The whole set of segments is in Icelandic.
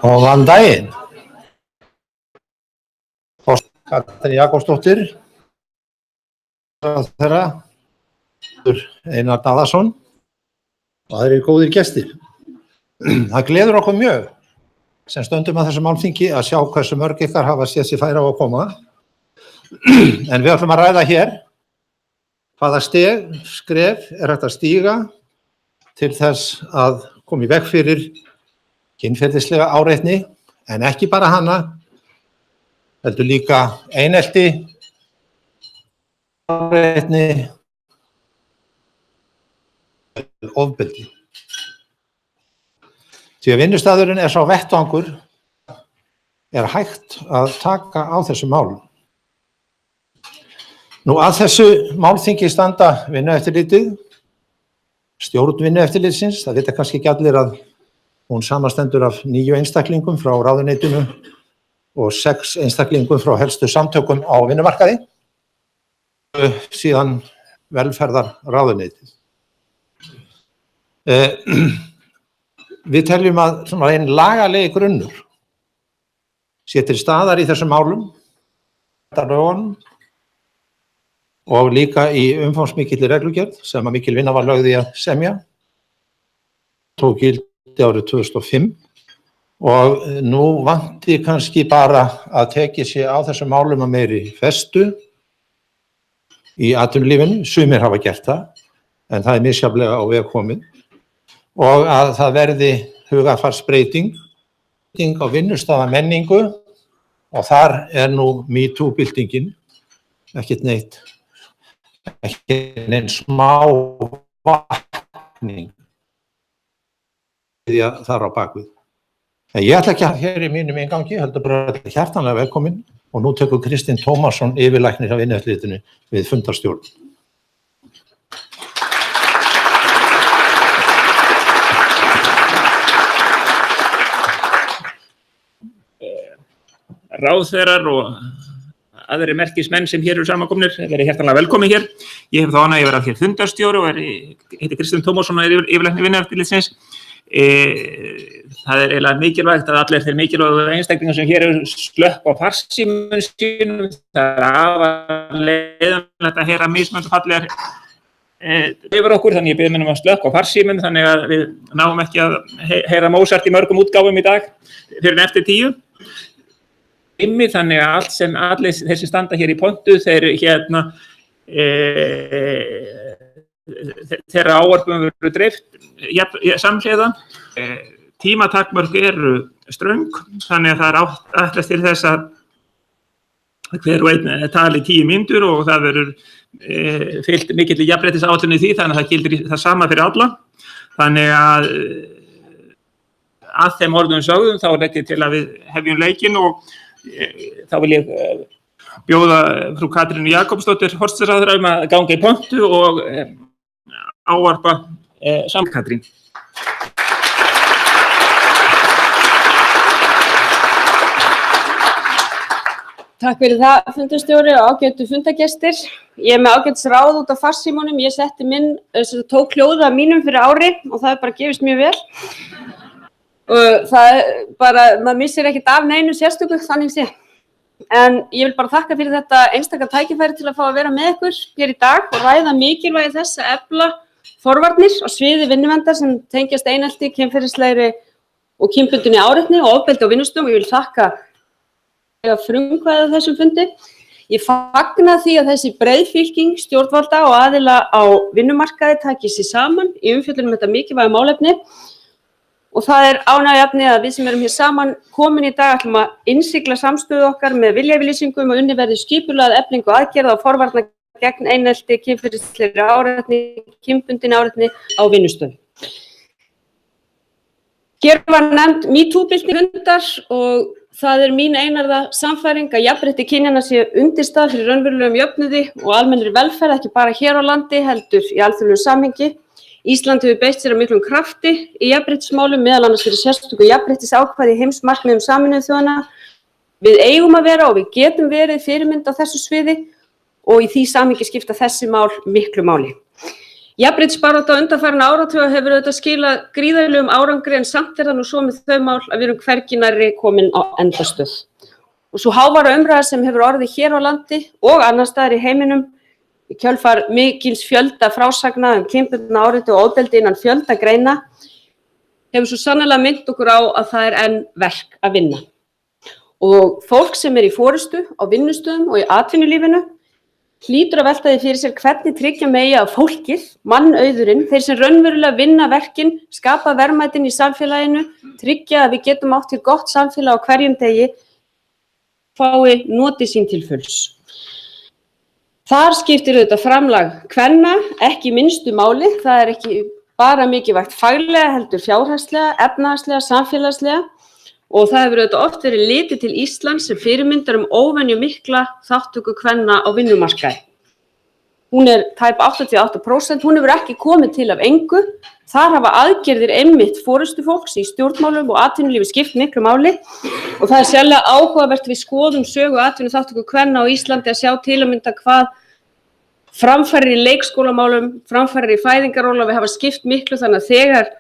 Góðan daginn. Katrín Jakobsdóttir, ráðherra, Einar Daðason og aðrir góðir gestir. Það gleður okkur mjög sem stöndum að þessu málþingi að sjá hversu mörg ykkar hafa séð sér færa á að koma. En við ætlum að ræða hér hvaða skref hægt að stíga til þess að koma í veg fyrir kynferðislega áreitni, en ekki bara hana, heldur líka einelti, áreitni, ofbeldi. Því að vinnustaðurinn sá vettvangur hægt að taka á þessum málum. Nú að þessu málþingi standa Vinnueftirlitið, stjórn Vinnueftirlitsins, það vita kannski ekki allir að hún samanstendur af 9 einstaklingum frá ráðuneytinu og 6 einstaklingum frá helstu samtökum á vinnumarkaði, síðan velferðarráðuneytið. Við teljum að einn lagalegi grunnur sé til staðar í þessum málum, og líka í umfangsmikilli reglugerð sem að mikil vinna var lögð í að semja, tók gildi árið 2005 og nú vanti kannski bara að tekið sé á þessum málum að meiri festu í atvinnulífinu, sumir hafa gert það, en það misjafnlega á veg komið, og að það verði hugarfarsbreyting á vinnustaðamenningu, og þar nú MeToo-byltingin ekkert neitt, ekki neinn smá vakning því að það á bakvið. En ég ætla ekki að hér í mínum inngangi, heldur bara hjartanlega velkomin, og nú tekur Kristinn Tómasson, yfirlæknir af Vinnueftirlitinu, við fundarstjórn. Ráðherrar og aðrir merkismenn sem hér eru samankomnir, verið hjartanlega velkomin hér. Ég hef þá ánægju að vera hér fundarstjóri og heiti Kristinn Tómasson og yfirlæknir Vinnueftirlitsins. Það eiginlega mikilvægt að allir þeir mikilvægu einstaklingar sem hér eru slökk á farsímum sínum. Það afar leiðanlegt að heyra mismunandi fallegar yfir okkur, þannig ég bið mér að slökka á farsímum, þannig að við náum ekki að heyra Mozart í mörgum útgáfum í dag fyrir eftir 10. Þannig að allir þeir sem standa hér í pontu, þeirra ávarpum verður dreift samhliða. Tímatakmörk eru ströng, þannig að það ætlast til þess að hver og einn tali 10 mínútur og það verður fylgt mikilli jafnréttisáætlun í því, þannig að það gildir það sama fyrir alla. Þannig að þeim orðum sögðum þá legg ég til að við hefjum leikinn og þá vil ég bjóða frú Katrínu Jakobsdóttir forsætisráðherra að ganga í pontu og ávarpa saman Katrín. Takk fyrir það, fundarstjóri og ágætu fundargestir. Ég með ágætis ráð út á farsímunum. Ég setti tók hljóða af mínum fyrir ári og það bara gefist mjög vel. Og það bara, maður missir ekkert af neinu sérstöku, þannig sé. En ég vil bara þakka fyrir þetta einstaka tækifæri til að fá að vera með ykkur hér í dag og ræða mikilvægi þess að efla forvarnir á sviði vinnuverndar sem tengjast einelti, kynferðislegri og kynbundinni áreitni og ofbeldi á vinnustöðum. Ég vil þakka frumkvæði á þessum fundi. Ég fagna því að þessi breiðfylking stjórnvalda og aðila á vinnumarkaði taki sig saman í umfjöllun þetta mikilvæga málefni. Og það ánægjuefni að við sem erum hér saman komin í dag ætlum að innsigla samstöðu okkar með viljayfirlýsingum og unnið verði skipulagða eflingu aðgerða og forvarna gegn einelti, kynferðislegri áreitni, kynbundinni áreitni á vinnustöðum. Hér var nefnd MeToo-byltingundar og það mín einarða sannfæring að jafnrétti kynjanna sé undirstað fyrir raunverulegum jöfnuði og almennri velferð, ekki bara hér á landi heldur í alþjóðlegu samhengi. Ísland hefur beitt sér af miklum krafti í jafnréttismálum, meðal annars fyrir sérstöku jafnréttisákvæði í heimsmarkmiðum Sameinuðu þjóðanna. Við eigum að vera og við getum verið fyrirmynd á þessu sviði og í því samhengi skipta þessi mál miklu máli. Jafnréttisbarátta undanfarinna áratuga hefur auðvitað skilað gríðarlegum árangri en samt það nú svo með þau mál að við erum hvergi nærri komin á endastöð. Og svo háværa umræða sem hefur orðið hér á landi og annars staðar í heiminum í kjölfar mikils fjölda frásagna kynbundna áreiti og ofbeldi innan fjölda greina hefur svo sannarlega minnt okkur á að það enn verk að vinna. Og fólk sem í forystu á vinnustöðum og í atvinnulífinu hlýtur að velta því fyrir sér hvernig tryggja megi að fólkið, mannauðurinn, þeir sem raunverulega vinna verkin, skapa verðmætin í samfélaginu, tryggja að við getum átt til gott samfélag á hverjum degi, fái notið sín til fulls. Þar skiptir auðvitað framlag kvenna ekki minnstu máli, það ekki bara mikilvægt faglega heldur fjárhagslega, efnahagslega, samfélagslega og það hefur auðvitað oft verið litið til Íslands sem fyrirmyndar óvenju mikla þátttöku kvenna á vinnumarkaði. Hún tæp 88%, hún hefur ekki komið til af engu. Þar hafa aðgerðir einmitt forystufólks í stjórnmálum og atvinnulífi skipt miklu máli og það sérlega áhugavert við skoðum sögu atvinnuþátttöku kvenna á Íslandi að sjá til að mynda hvað framfarir í leikskólamálum, framfarir í fæðingarorlofi hafa skipt miklu þannig að þegar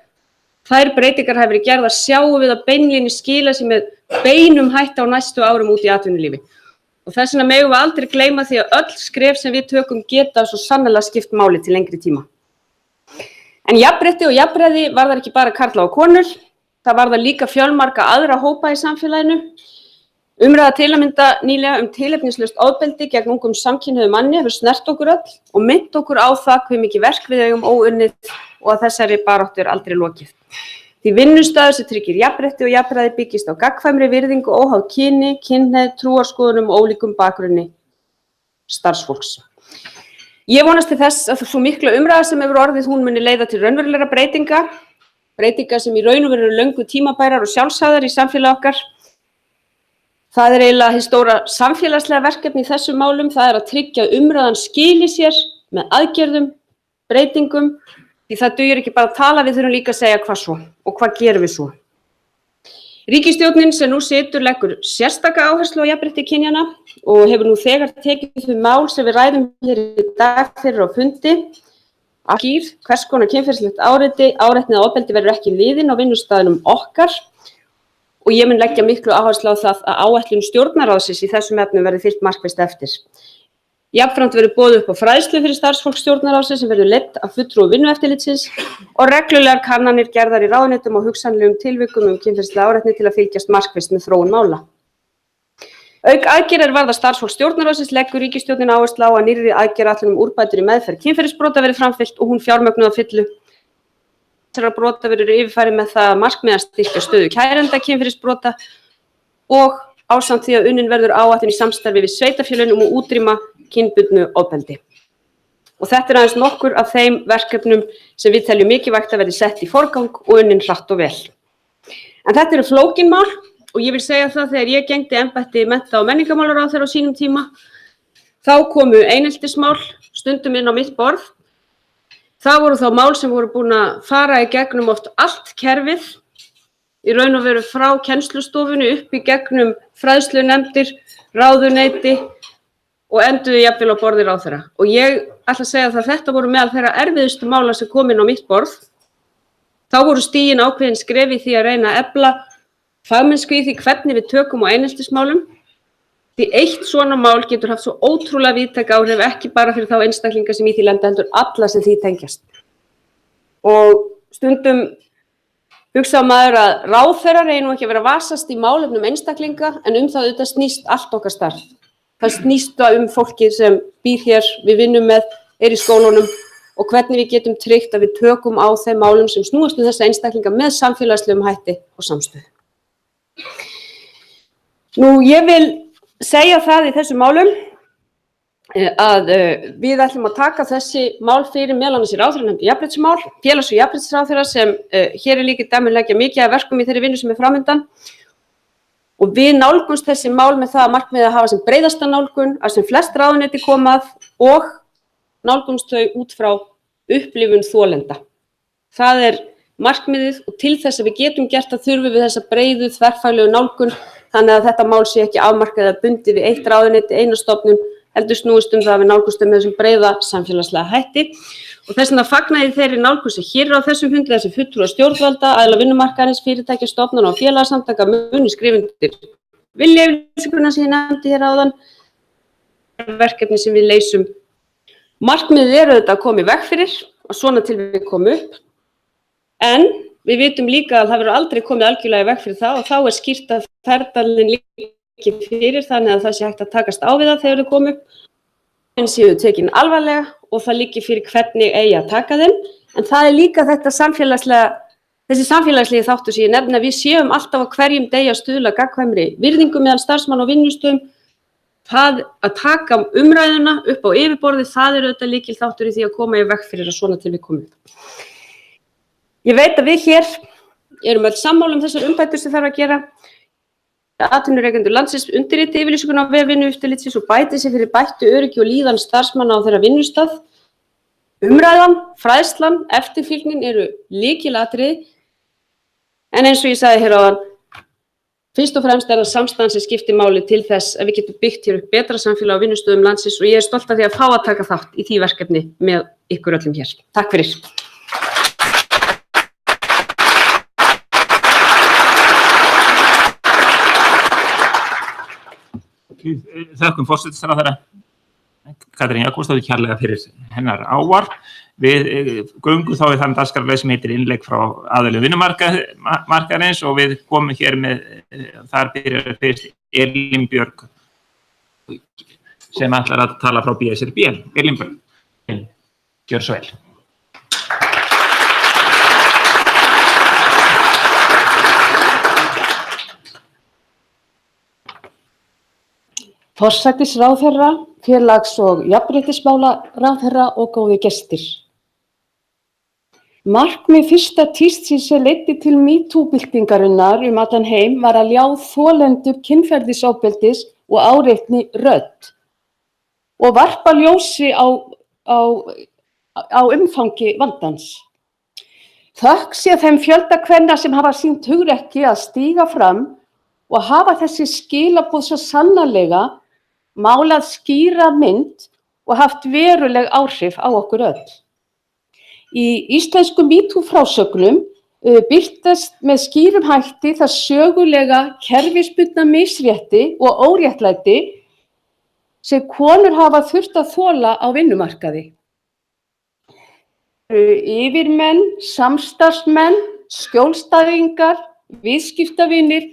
þær breytingar hafa verið gerðar sjáum við að beinlínis skila sér með beinum hætti á næstu árum út í atvinnulífi. Og þess vegna megum við aldrei gleyma því að öll skref sem við tökum geta svo sannarlega skipt máli til lengri tíma. En jafnrétti og jafnræði varðar ekki bara karla og konur, það varðar líka fjölmarga aðra hópa í samfélaginu. Umræða til að mynda nýlega tilefnislaust ofbeldi gegn ungum samkynhneigðum manni hefur snert okkur öll og minnt okkur á það hve mikið verk við eigum óunnið og að þessari baráttu aldrei lokið. Því vinnustaður sem tryggir jafnrétti og jafnræði byggist á gagnkvæmri virðingu óháð kyni, kynhneigð, trúarskoðunum og ólíkum bakgrunni starfsfólks. Ég vonast til þess að svo mikla umræða sem hefur orðið hún muni leiða til raunverulegra breytinga sem í raun og veru eru löngu tímabærar og sjálfsagðar í samfélagi okkar. Það eiginlega hið stóra samfélagslega verkefni í þessum málum, það að tryggja að umræðan skili sér með aðgerðum, breytingum, því það dugir ekki bara að tala, við þurfum líka að segja hvað svo og hvað gerum við svo. Ríkisstjórnin sem nú situr leggur sérstaka áherslu á jafnrétti kynjanna og hefur nú þegar tekið þau mál sem við ræðum hér í dag fyrir á fundi. Hvers konar kynferðislegt áreiti eða ofbeldi verður ekki liðin á vinnustaðnum okkar og ég mun leggja miklu áherslu á það að áætlun stjórnarráðsins í þessum efnum verði fylgt markvisst eftir. Jafnframt verður boðið upp á fræðslu fyrir starfsfólk stjórnarráðsins sem verður leidd af fulltrúum vinnueftirlitsins og reglulegar kannanir gerðar í ráðuneytum og hugsanlegum tilvikum kynferðislega áreitni til að fylgjast markvisst með þróun mála. Auk aðgerðir varða starfsfólk stjórnarráðsins leggur ríkisstjórnin áherslu á að nýrri aðgerðaáætlun úrbætur í meðferð kynferðisbrota verði framfylgt og hún fjármögnuð að fullu. Þessara brota verður yfirfærið með það markmið að styrkja stöðu kærenda kynferðisbrota og ásamt því að unnin verður áætlun í samstarfi við sveitarfélögin að útrýma kynbundnu ofbeldi. Og þetta aðeins nokkur af þeim verkefnum sem við teljum mikilvægt að verði sett í forgang og unnin hratt og vel. En þetta eru flókin mál og ég vil segja það þegar ég gegndi embætti mennta- og menningarmálaráðherra á sínum tíma, þá komu eineltismál stundum inn á mitt borð. Það voru þá mál sem voru búin að fara í gegnum oft allt kerfið, í raun og veru frá kennslustofunni upp í gegnum fræðslunefndir, ráðuneyti og enduðu jafnvel á borði ráðherra. Og ég ætla að segja að þetta voru meðal þeirra erfiðustu mála sem kom inn á mitt borð. Þá voru stigin ákveðin skref í því að reyna að efla fagmennsku í því hvernig við tökum á eineltismálum. Því eitt svona mál getur haft svo ótrúlega víðtæk áhrif ekki bara fyrir þá einstaklinga sem í því lenda heldur alla sem því tengjast. Og stundum hugsa maður að ráðherrar eigi nú ekki að vera að vasast í málefnum einstaklinga en það auðvitað snýst allt okkar starf. Það snýst fólkið sem býr hér, við vinnum með, í skólunum og hvernig við getum tryggt að við tökum á þeim málum sem snúast þessa einstaklinga með samfélagslegum hætti og samstöðu. Nú ég vil segja það í þessum málum að við ætlum að taka þessi mál fyrir meðal annars í ráðherranefnd jafnréttismál, félags- og jafnréttisráðherra sem hér líka dæmi leggja mikið af verkum í þeirri vinnu sem framundan og við nálgumst þessi mál með það að markmiði að hafa sem breiðasta nálgun að sem flest ráðuneyti koma að og nálgumst þau út frá upplifun þolenda. Það markmiðið og til þess að við getum gert það þurfum við þessa breiðu þverfaglegu nálgun þannig að þetta mál sé ekki afmarkað eða bundið við eitt ráðuneyti, eina stofnun, heldur snúist það að við nálgumst með þessum breiða samfélagslega hætti. Og þess vegna fagna ég þeirri nálgun sem hér á þessum fundi þar sem fulltrúar stjórnvalda, aðila vinnumarkaðarins, fyrirtækja, stofnana og félagasamtaka muni skrifa undir viljayfirlýsinguna sem ég nefndi hér áðan, verkefni sem við leysum. Markmiðið auðvitað að koma í veg fyrir að svona tilvik komi upp, en við vitum líka að það verður aldrei komið algjörlega í veg fyrir það og þá skýrt að ferlin liggi fyrir þannig að það sé hægt að takast á við það þegar þau komu upp, en séu tekin alvarlega og það liggi fyrir hvernig eigi að taka þeim. En það líka þetta þessi samfélagslegi þáttur sem ég nefni að við séum alltaf á hverjum degi að stuðla gagnkvæmri virðingu meðal starfsmanna á vinnustöðum. Það að taka umræðuna upp á yfirborðið, það auðvitað lykilþáttur í því að koma í veg fyrir að svona tilvik komi upp. Ég veit að við hér erum öll sammála þessar umbætur sem þarf að gera. Atvinnurekendur landsins undirriti yfirlýsinguna á vef Vinnueftirlitsins og bæti sig fyrir bættu öryggi og líðan starfsmanna á þeirra vinnustað. Umræðan, fræðslan, eftirfylgnin eru lykilatriði, en eins og ég sagði hér áðan, fyrst og fremst það samstaðan sem skiptir máli til þess að við getum byggt hér upp betra samfélag á vinnustöðum landsins og ég stolt af því að fá að taka þátt í því verkefni með ykkur öllum hér. Takk fyrir. Þökkum forsætisráðherra Katrínu Jakobsdóttur kærlega fyrir hennar ávarp. Við göngum þá í þann dagskrárlið sem heitir innlegg frá aðilum vinnumarkaðarins og við komum hér með, þar byrjar fyrst Elín Björg sem ætlar að tala frá BSRB. Elín Björg, gjör svo vel. Forsætisráðherra, félags- og jafnréttismálaráðherra og góðir gestir. Markmið fyrsta tístsins sem leiddi til MeToo-byltingarinnar allan heim var að ljá þolendur kynferðisofbeldis og áreitni rödd og varpa ljósi á umfangi vandans. Þökk sé þeim fjölda kvenna sem hafa sýnt hugrekki að stíga fram og hafa þessi skilaboð svo sannarlega málað skýra mynd og haft veruleg áhrif á okkur öll. Í íslenskum MeToo-frásögnum birtast með skýrum hætti það sögulega kerfisbundna misrétti og óréttlæti sem konur hafa þurft að þola á vinnumarkaði. Yfirmenn, samstarfsmenn, skjólstæðingar, viðskiptavinir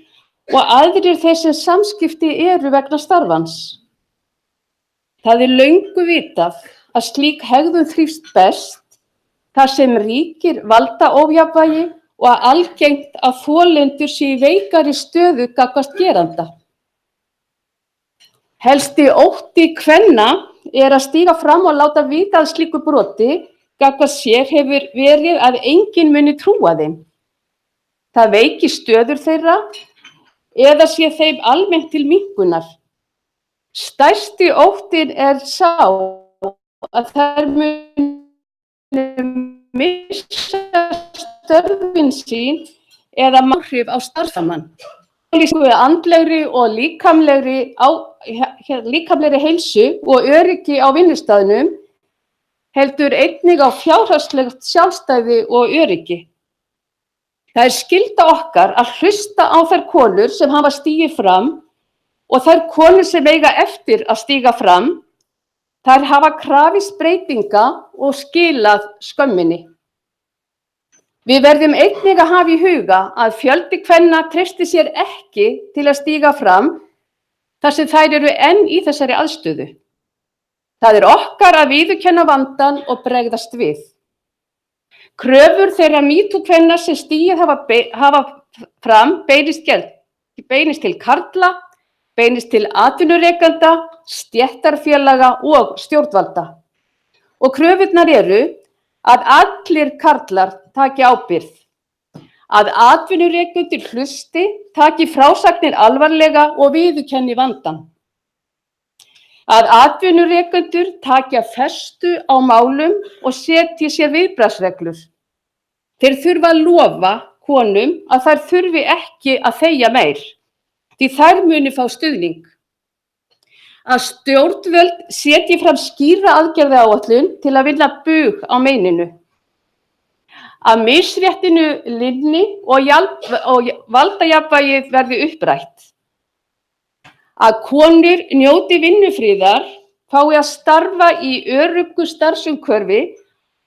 og aðrir þeir sem samskipti eru vegna starfans. Það löngu vitað að slík hegðun þrífst best þar sem ríkir valdaójafnvægi og algengt að þolendur séu í veikari stöðu gagnvart geranda. Helsti ótti kvenna að stíga fram og láta vita að slíku broti gagnvart sér hefur verið að enginn muni trúa þeim. Það veiki stöður þeirra eða sé þeim almennt til minnkunar. Stærsti óttinn sá að þær muni missa störfin sín eða áhrif á starfsamann. Andlegri og líkamlegri heilsu og öryggi á vinnustaðnum heldur einnig á fjárhagslegt sjálfstæði og öryggi. Það skylda okkar að hlusta á þær konur sem hafa stigið fram og þær konur sem eiga eftir að stíga fram. Þær hafa krafist breytinga og skilað skömminni. Við verðum einnig að hafa í huga að fjöldi kvenna treystir sér ekki til að stíga fram þar sem þær eru enn í þessari aðstöðu. Það okkar að viðurkenna vandann og bregðast við. Kröfur þeirra MeToo-kvenna sem stigið hafa fram beinist til karla, beinist til atvinnurekenda, stéttarfélaga og stjórnvalda. Og kröfurnar eru að allir karlar taki ábyrgð, að atvinnurekendur hlusti, taki frásagnir alvarlega og viðurkenni vandann. Að atvinnurekendur taki festu á málum og setji sér viðbragðsreglur. Þeir þurfa að lofa konum að þær þurfi ekki að þegja meir, því þær muni fá stuðning. að stjórnvöld setji fram skýra aðgerðaáætlun til að vinna bug á meininu, að misréttinu linni og valdajafnvægið verði upprætt, að konur njóti vinnufríðar, fái að starfa í öruggu starfsumhverfi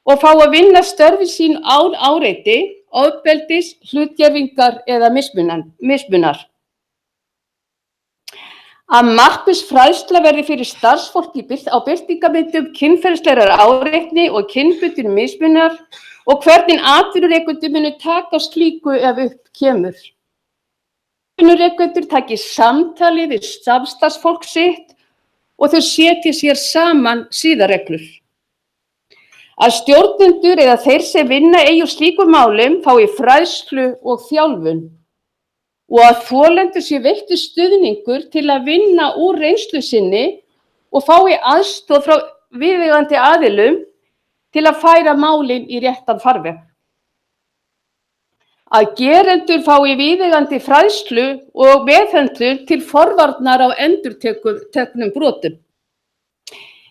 og fái að vinna störfi sín án áreiti, ofbeldis, hlutgervingar eða mismunar. Að markviss fræðsla verði fyrir starfsfólk á birtingarmyndum kynferðislegrar áreitni og kynbundins mismunar og hvernig atvinnurekendur munu taka á slíku ef upp kemur. Atvinnurekendur taki samtali við samstarfsfólk sitt og þau setji sér saman siðareglur. Að stjórnendur eða þeir sem vinna eigi úr slíkum málum fái fræðslu og þjálfun og að þolendur sé veittur stuðningur til að vinna úr reynslu sinni og fái aðstoð frá viðeigandi aðilum til að færa málin í réttan farveg. Að gerendur fái viðeigandi fræðslu og meðhöndlun til forvarnar á endurteknum brotum.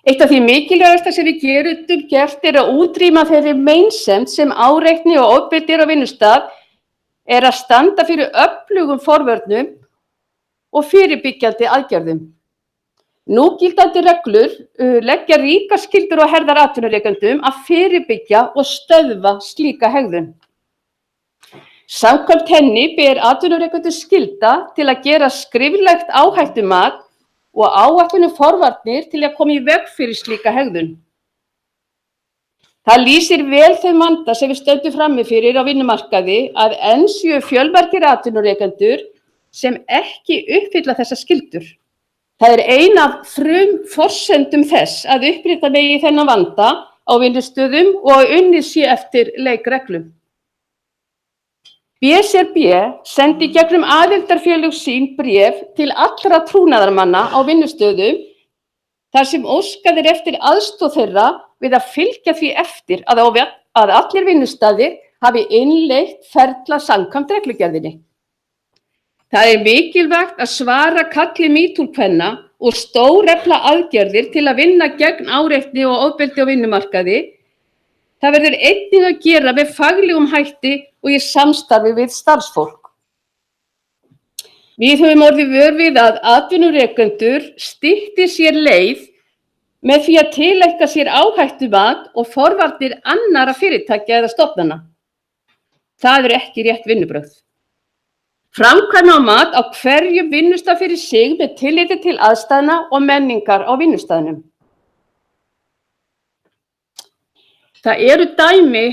Eitt af því mikilvægasta sem við gerum gert að útrýma þeirri meinsemd sem áreitni og ofbeldi á vinnustað að standa fyrir öflugum forvörnum og fyrirbyggjandi aðgerðum. Núgildandi reglur leggja ríkar skyldur á herðar atvinnurekendum að fyrirbyggja og stöðva slíka hegðun. Samkvæmt henni ber atvinnurekendur skylda til að gera skriflegt áhættumat og áætlun forvarnir til að koma í veg fyrir slíka hegðun. Það lýsir vel þeim vanda sem við stöndum frammi fyrir á vinnumarkaði að enn séu fjölmargir atvinnurekendur sem ekki uppfylla þessar skyldur. Það er ein af frumforsendum þess að uppræta megi þennan vanda á vinnustöðum og að unnið sé eftir leikreglum. BSRB sendi gegnum aðildarfélög sín bréf til allra trúnaðarmanna á vinnustöðum þar sem óskað eftir aðstoð þeirra við að fylgja því eftir að allir vinnustaðir hafi innleitt ferla samkvæmt reglugerðinni. Það er mikilvægt að svara kalli MeToo-kvenna og stórefla aðgerðir til að vinna gegn áreitni og ofbeldi á vinnumarkaði. Það verður einnig að gera með faglegum hætti og í samstarfi við starfsfólk. Við höfum orðið vör við að atvinnurekendur stytti sér leið með því að tilætla sér áhættumat og forvarnir annarra fyrirtækja eða stofnana. Það er ekki rétt vinnubrögð. Framkvæma mat á hverjum vinnustað fyrir sig með tilliti til aðstæðna og menningar á vinnustaðnum. Það eru dæmi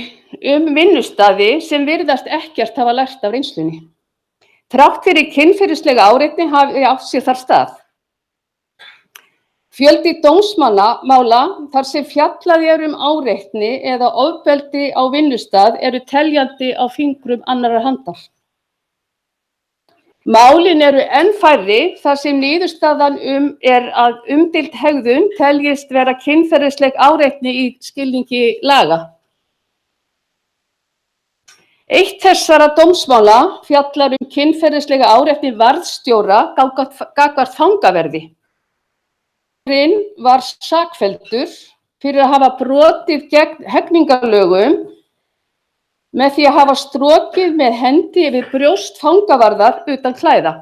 vinnustaði sem virðast ekkert hafa lært af reynslunni. Þrátt fyrir kynferðislega áreitni hafi átt sér þar stað. Fjöldi dómsmála þar sem fjallað áreitni eða ofbeldi á vinnustað eru teljandi á fingrum annarrar handar. Málin eru enn færri þar sem niðurstaðan að umdeild hegðun teljist vera kynferðisleg áreitni í skilningi laga. Eitt þessara dómsmála fjallar kynferðislega áreitni varðstjóra gagnvart fangaverði. Hann var sakfelldur fyrir að hafa brotið gegn hegningarlögum með því að hafa strokið með hendi yfir brjóst fangavarðar utan klæða.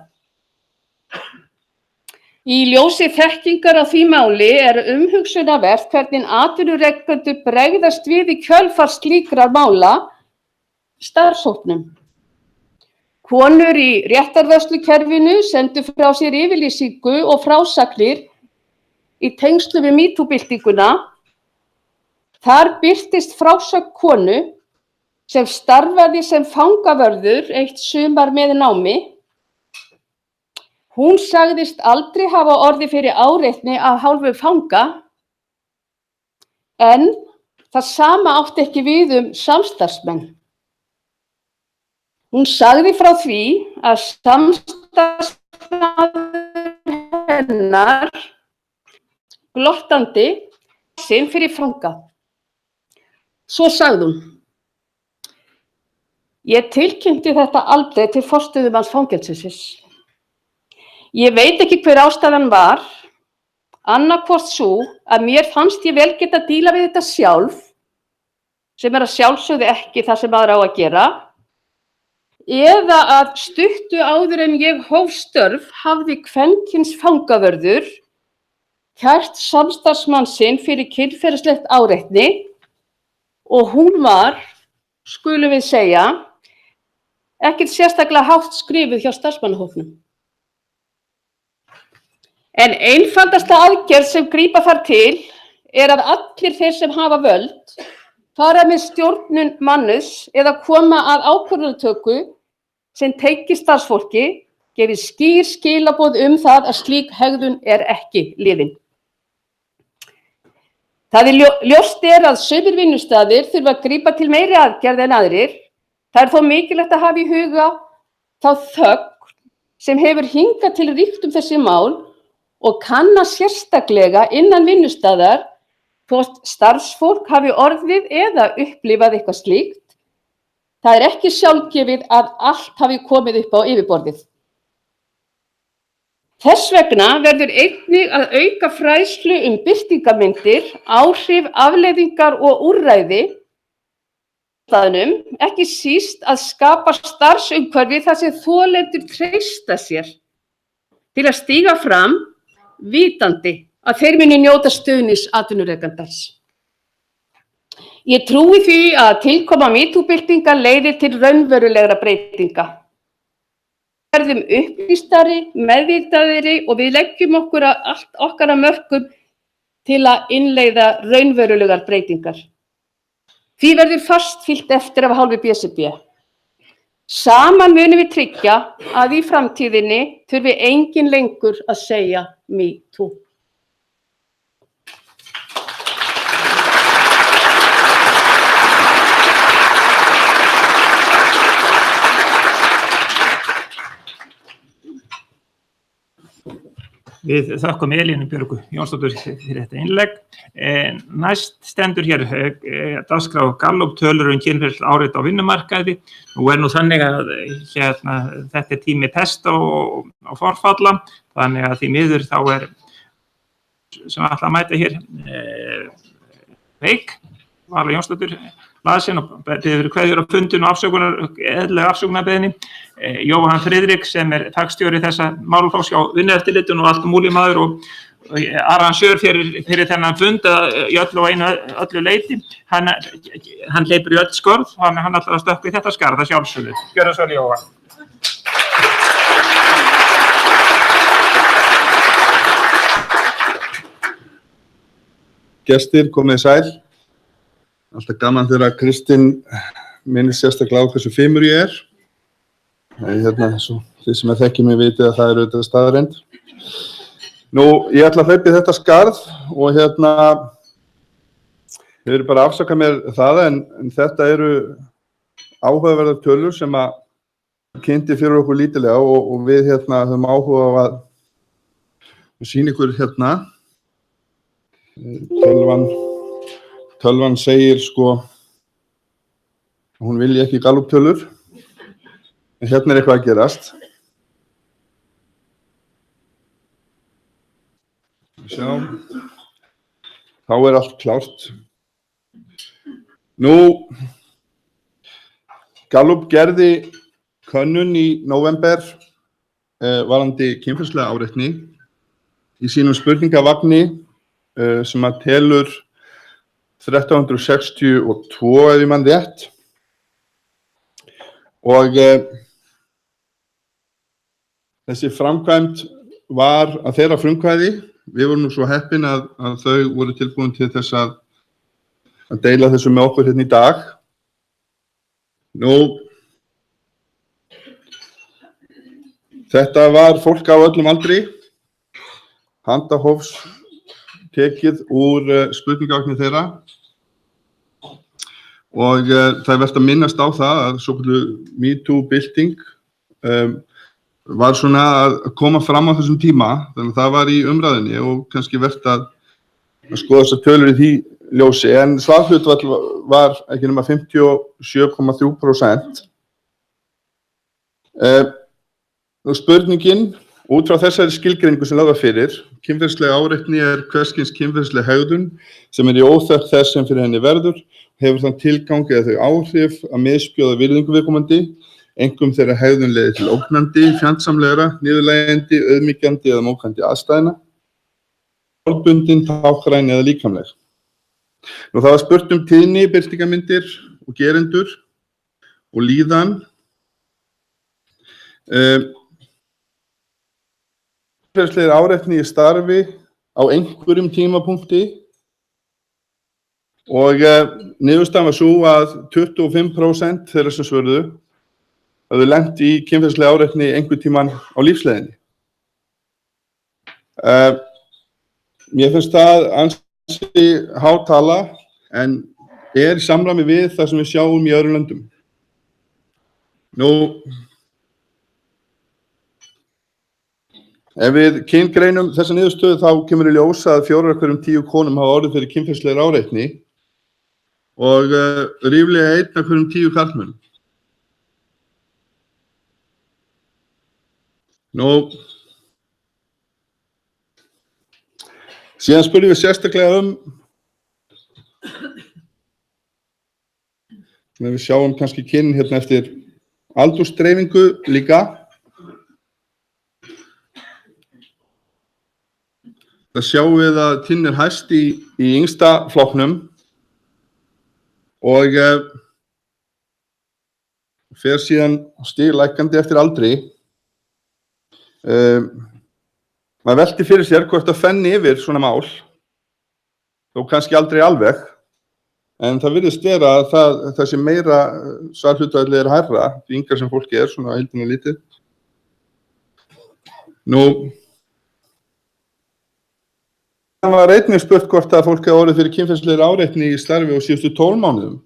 Í ljósi þekkingar á því máli er umhugsunarvert hvernig atvinnurekendur bregðast við í kjölfar slíkra mála starfshópnum. Konur í réttarvörslukerfinu sendu frá sér yfirlýsingu og frásagnir í tengslum við MeToo-byltinguna. Þar birtist frásögn konu sem starfaði sem fangavörður eitt sumar með námi. Hún sagðist aldrei hafa orðið fyrir áreitni af hálfu fanga, en það sama átti ekki við samstarfsmenn. Hún sagði frá því að samstarfsmaður hennar glottandi sinn fyrir fanga. Svo sagði hún: Ég tilkynnti þetta aldrei til forstöðumanns fangelsisins. Ég veit ekki hver ástæðan var. Annarkvort sú að mér fannst ég vel geta að díla við þetta sjálf, sem að sjálfsögðu ekki það sem maður á að gera, eða að stuttu áður en ég hóf störf hafði kvenkyns fangavörður kært samstarfsmann sinn fyrir kynferðislegt áreitni og hún var, skulum við segja, ekkert sérstaklega hátt skrifuð hjá starfsmannahópnum. En einfaldasta aðgerð sem grípa þarf til að allir þeir sem hafa völd fara með stjórnun manns eða koma að ákvörðunartöku sem tengist starfsfólki, gefi skýr skilaboð það að slík hegðun ekki liðin. Það ljóst að sumir vinnustaðir þurfa að grípa til meiri aðgerð en aðrir. Það þó mikilvægt að hafa í huga þá þögn sem hefur hingað til ríkt þessi mál og kanna sérstaklega innan vinnustaðar hvort starfsfólk hafi orðið eða upplifað eitthvað slíkt. Það ekki sjálfgefið að allt hafi komið upp á yfirborðið. Þess vegna verður einnig að auka fræðslu birtingarmyndir, áhrif, afleiðingar og úrræði staðnum, ekki síst að skapa starfsumhverfi þar sem þolendur treysta sér til að stíga fram vitandi að þeir muni njóta stuðnings atvinnurekandans. Ég trúi því að tilkoma MeToo-byltingar leiðir til raunverulegra breytinga. Við verðum upplýstari, meðvitaðri og við leggjum okkar að mörkum til að innleiða raunverulegar breytingar. Því verður fast fylgt eftir af hálfu BSRB. Saman munum við tryggja að í framtíðinni þurfi enginn lengur að segja MeToo. Við þökkum Elínu Björgu Jónsdóttur fyrir þetta innlegg. Næst stendur hér dagskrá Gallup tölur kynferðisleg áreiti á vinnumarkaði. Nú þannig að þetta tími pesta og forfalla, þannig að því miður þá sem ætla að mæta hér veik, Vala Jónsdóttur, lasin og biður kveðjur á fundin og eðlilega afsökunarbeiðni. Jóhann Friðrik sem fagstjóri þessa málaflokks hjá Vinnueftirlitinu og allt múli maður og arrangör fyrir þennan fund í öllu leyti. Hann hleypur í öll skörð, hann ætlar að stökkva í þetta skarð að sjálfsögðu. Gjörðu svo vel, Jóhann. Gestir, komið sæl. Alltaf gaman þegar Kristín minnir sérstaklega á hversu fimur ég er. Þið sem þekkja mig vitið að það auðvitað staðreynd. Nú, ég ætla að hlaupa í þetta skarð og þið eru bara að afsaka mér það en þetta eru áhugaverðar tölur sem að kynnti fyrir okkur lítilega og við höfum áhuga á að sýna ykkur Tölvan segir hún vilji ekki Gallup tölur, en er eitthvað að gerast. Sjá, þá allt klárt. Nú, Gallup gerði könnun í nóvember varðandi kynferðislega áreitni í sínum spurningavagni sem að telur 1362 ef ég man rétt og þessi framkvæmd var að þeirra frumkvæði. Við vorum nú svo heppin að þau voru tilbúin til þess að deila þessu með okkur í dag. Nú, þetta var fólk á öllum aldri, handahófs tekið úr spurningavagni þeirra. Og það vert að minnast á það að svokölluð MeToo-bylting var svona að koma fram á þessum tíma, þannig að það var í umræðinni og kannski vert að skoða þessar tölur í því ljósi, en svarhlutfall var ekki nema 57,3%. Spurningin Út frá þessari skilgreiningu sem lögð var fyrir, kynferðisleg áreitni hvers kyns kynferðisleg hegðun sem í óþökk þess sem fyrir henni verður, hefur þann tilgang eða þau áhrif að misbjóða virðingu viðkomandi, einkum þegar hegðun leiðir til ógnandi, fjandsamlegra, niðurlægjandi, auðmýkjandi eða móðgandi aðstæðna, orðbundin, tákræn eða líkamleg. Það var spurt tíðni, birtingarmyndir og gerendur og líðan. Kynferðisleg áreitni í starfi á einhverjum tímapunkti og niðurstaðan var sú að 25% þeirra sem svöruðu höfðu lent í kynferðisleg áreitni einhvern tímann á lífsleiðinni. Mér finnst það ansi há tala en í samræmi við það sem við sjáum í öðrum löndum. Ef við kyngreinum þessa niðurstöðu þá kemur í ljós að 4 af hverjum 10 konum hafa orðið fyrir kynferðislegri áreitni og ríflega 1 af hverjum 10 karlmönnum. Síðan spurðum við sérstaklega við sjáum kannski kyn hérna eftir aldursdreifingu líka. Það sjáum við að kyn hæst í yngsta flokknum og fer síðan stiglækkandi eftir aldri. Maður velti fyrir sér hvort að fenni yfir svona mál, þó kannski aldrei alveg, en það virðist vera að það sé meira svarhlutfallið hærra, því yngra sem fólki svona heildina lítið. Það var einnig spurt hvort að fólk hafi orðið fyrir kynferðislegri áreitni í starfi á síðustu 12 mánuðum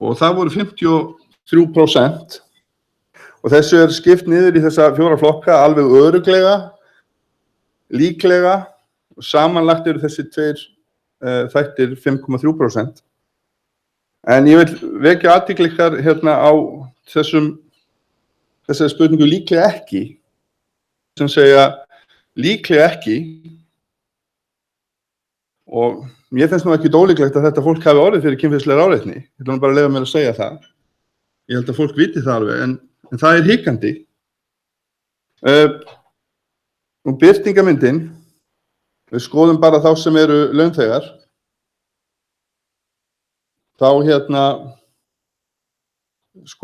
og það voru 53%. Og þessu skipt niður í þessa 4 flokka alveg örugglega, líklega og samanlagt eru þessi 2 þættir 5,3%. En ég vil vekja athygli ykkar hérna á þessari spurningu líklega ekki, sem segja líklega ekki og mér finnst ekki ólíklegt að þetta fólk hafi orðið fyrir kynferðislegri áreitni. Ég ætla bara að leyfa mér að segja það. Ég held að fólk viti það alveg en það hikandi. Birtingarmyndin, við skoðum bara þá sem eru launþegar. Þá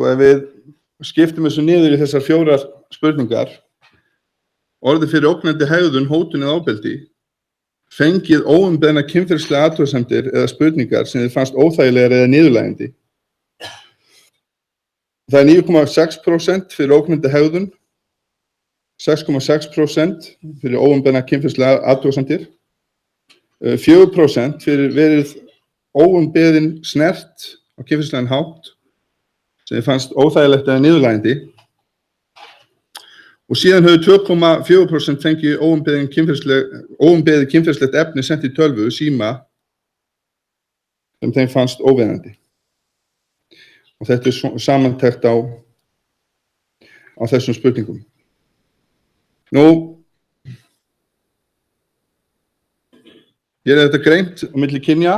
ef við skiptum þessu niður í þessar 4 spurningar, orðið fyrir ógnandi hegðun, hótun eða ofbeldi, fengið óumbeðna kynferðislegar athugasemdir eða spurningar sem þið fannst óþægilegar eða niðurlægjandi. Það 9,6% fyrir ógnandi hegðun, 6,6% fyrir óumbeðna kynferðislegar athugasemdir, 4% fyrir verið óumbeðin snert á kynferðislegan hátt sem þið fannst óþægilegt eða niðurlægjandi og síðan höfðu 2,4% fengið óumbeðið kynferðislegt efni sent í tölvu, síma, sem þeim fannst óviðeigandi. Og þetta samantekt á þessum spurningum. Hér þetta greint á milli kynja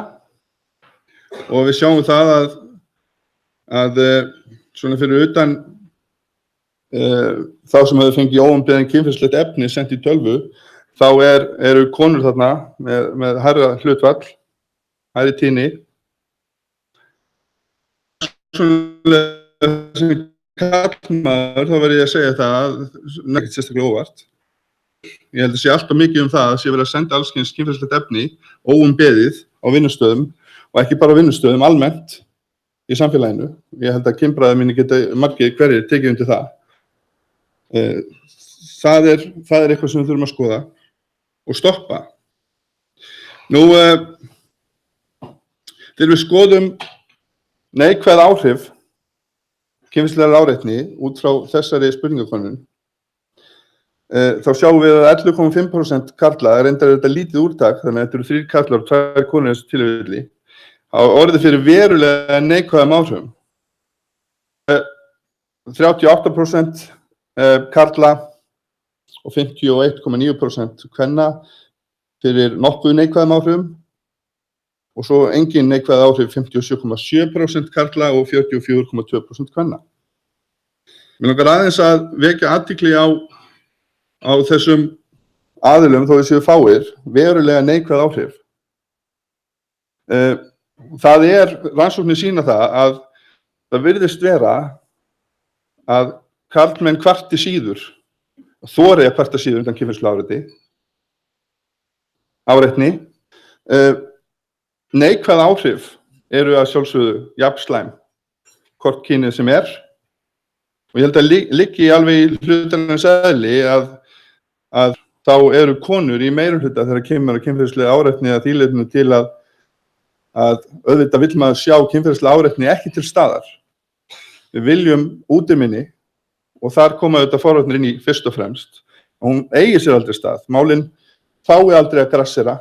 og við sjáum það að svona fyrir utan þá sem hefur fengið óumbeðin kynferðislegt efni sent í tölvu, þá eru konur þarna með hærra hlutfall, hærri tíðni. Sem karlmaður þá verð ég að segja það ekkert sérstaklega óvart. Ég held að sé alltaf mikið það að sé verið að senda alls kyns kynferðislegt efni óumbeðið á vinnustöðum og ekki bara á vinnustöðum, almennt í samfélaginu. Ég held að kynbræður mínir geta margir hverjir tekið undir það. Það er eitthvað sem við þurfum að skoða og stoppa. Þegar við skoðum neikvæð áhrif kynferðislegrar áreitni út frá þessari spurningakönnun, þá sjáum við að 11,5% karla, reyndar þetta lítið úrtak, þannig að þetta eru 3 karlar og 2 konur í þessu tilfelli, hafa orðið fyrir verulega neikvæðum áhrifum. 38% karla og 51,9% kvenna fyrir nokkuð neikvæðum áhrifum og svo engin neikvæð áhrif 57,7% karla og 44,2% kvenna. Mér langar aðeins að vekja athygli á þessum aðilum, þó þeir séu fáir, verulega neikvæð áhrif. Það rannsóknir sýna það að það virðist vera að karlmenn kvarti síður, þori að kvarta síður undan kynferðislega áreitni. Neikvæð áhrif eru að sjálfsögðu jafn slæm, hvort kynið sem og ég held að liggi alveg í hlutarins eðli að þá eru konur í meirihluta þegar kemur að kynferðislega áreitni að því leytinu til að auðvitað vill maður sjá kynferðislega áreitni ekki til staðar. Við viljum útiminni og þar koma auðvitað forvarnir inn í fyrst og fremst. Og hún eigi sér aldrei stað. Málin fái aldrei að grassera.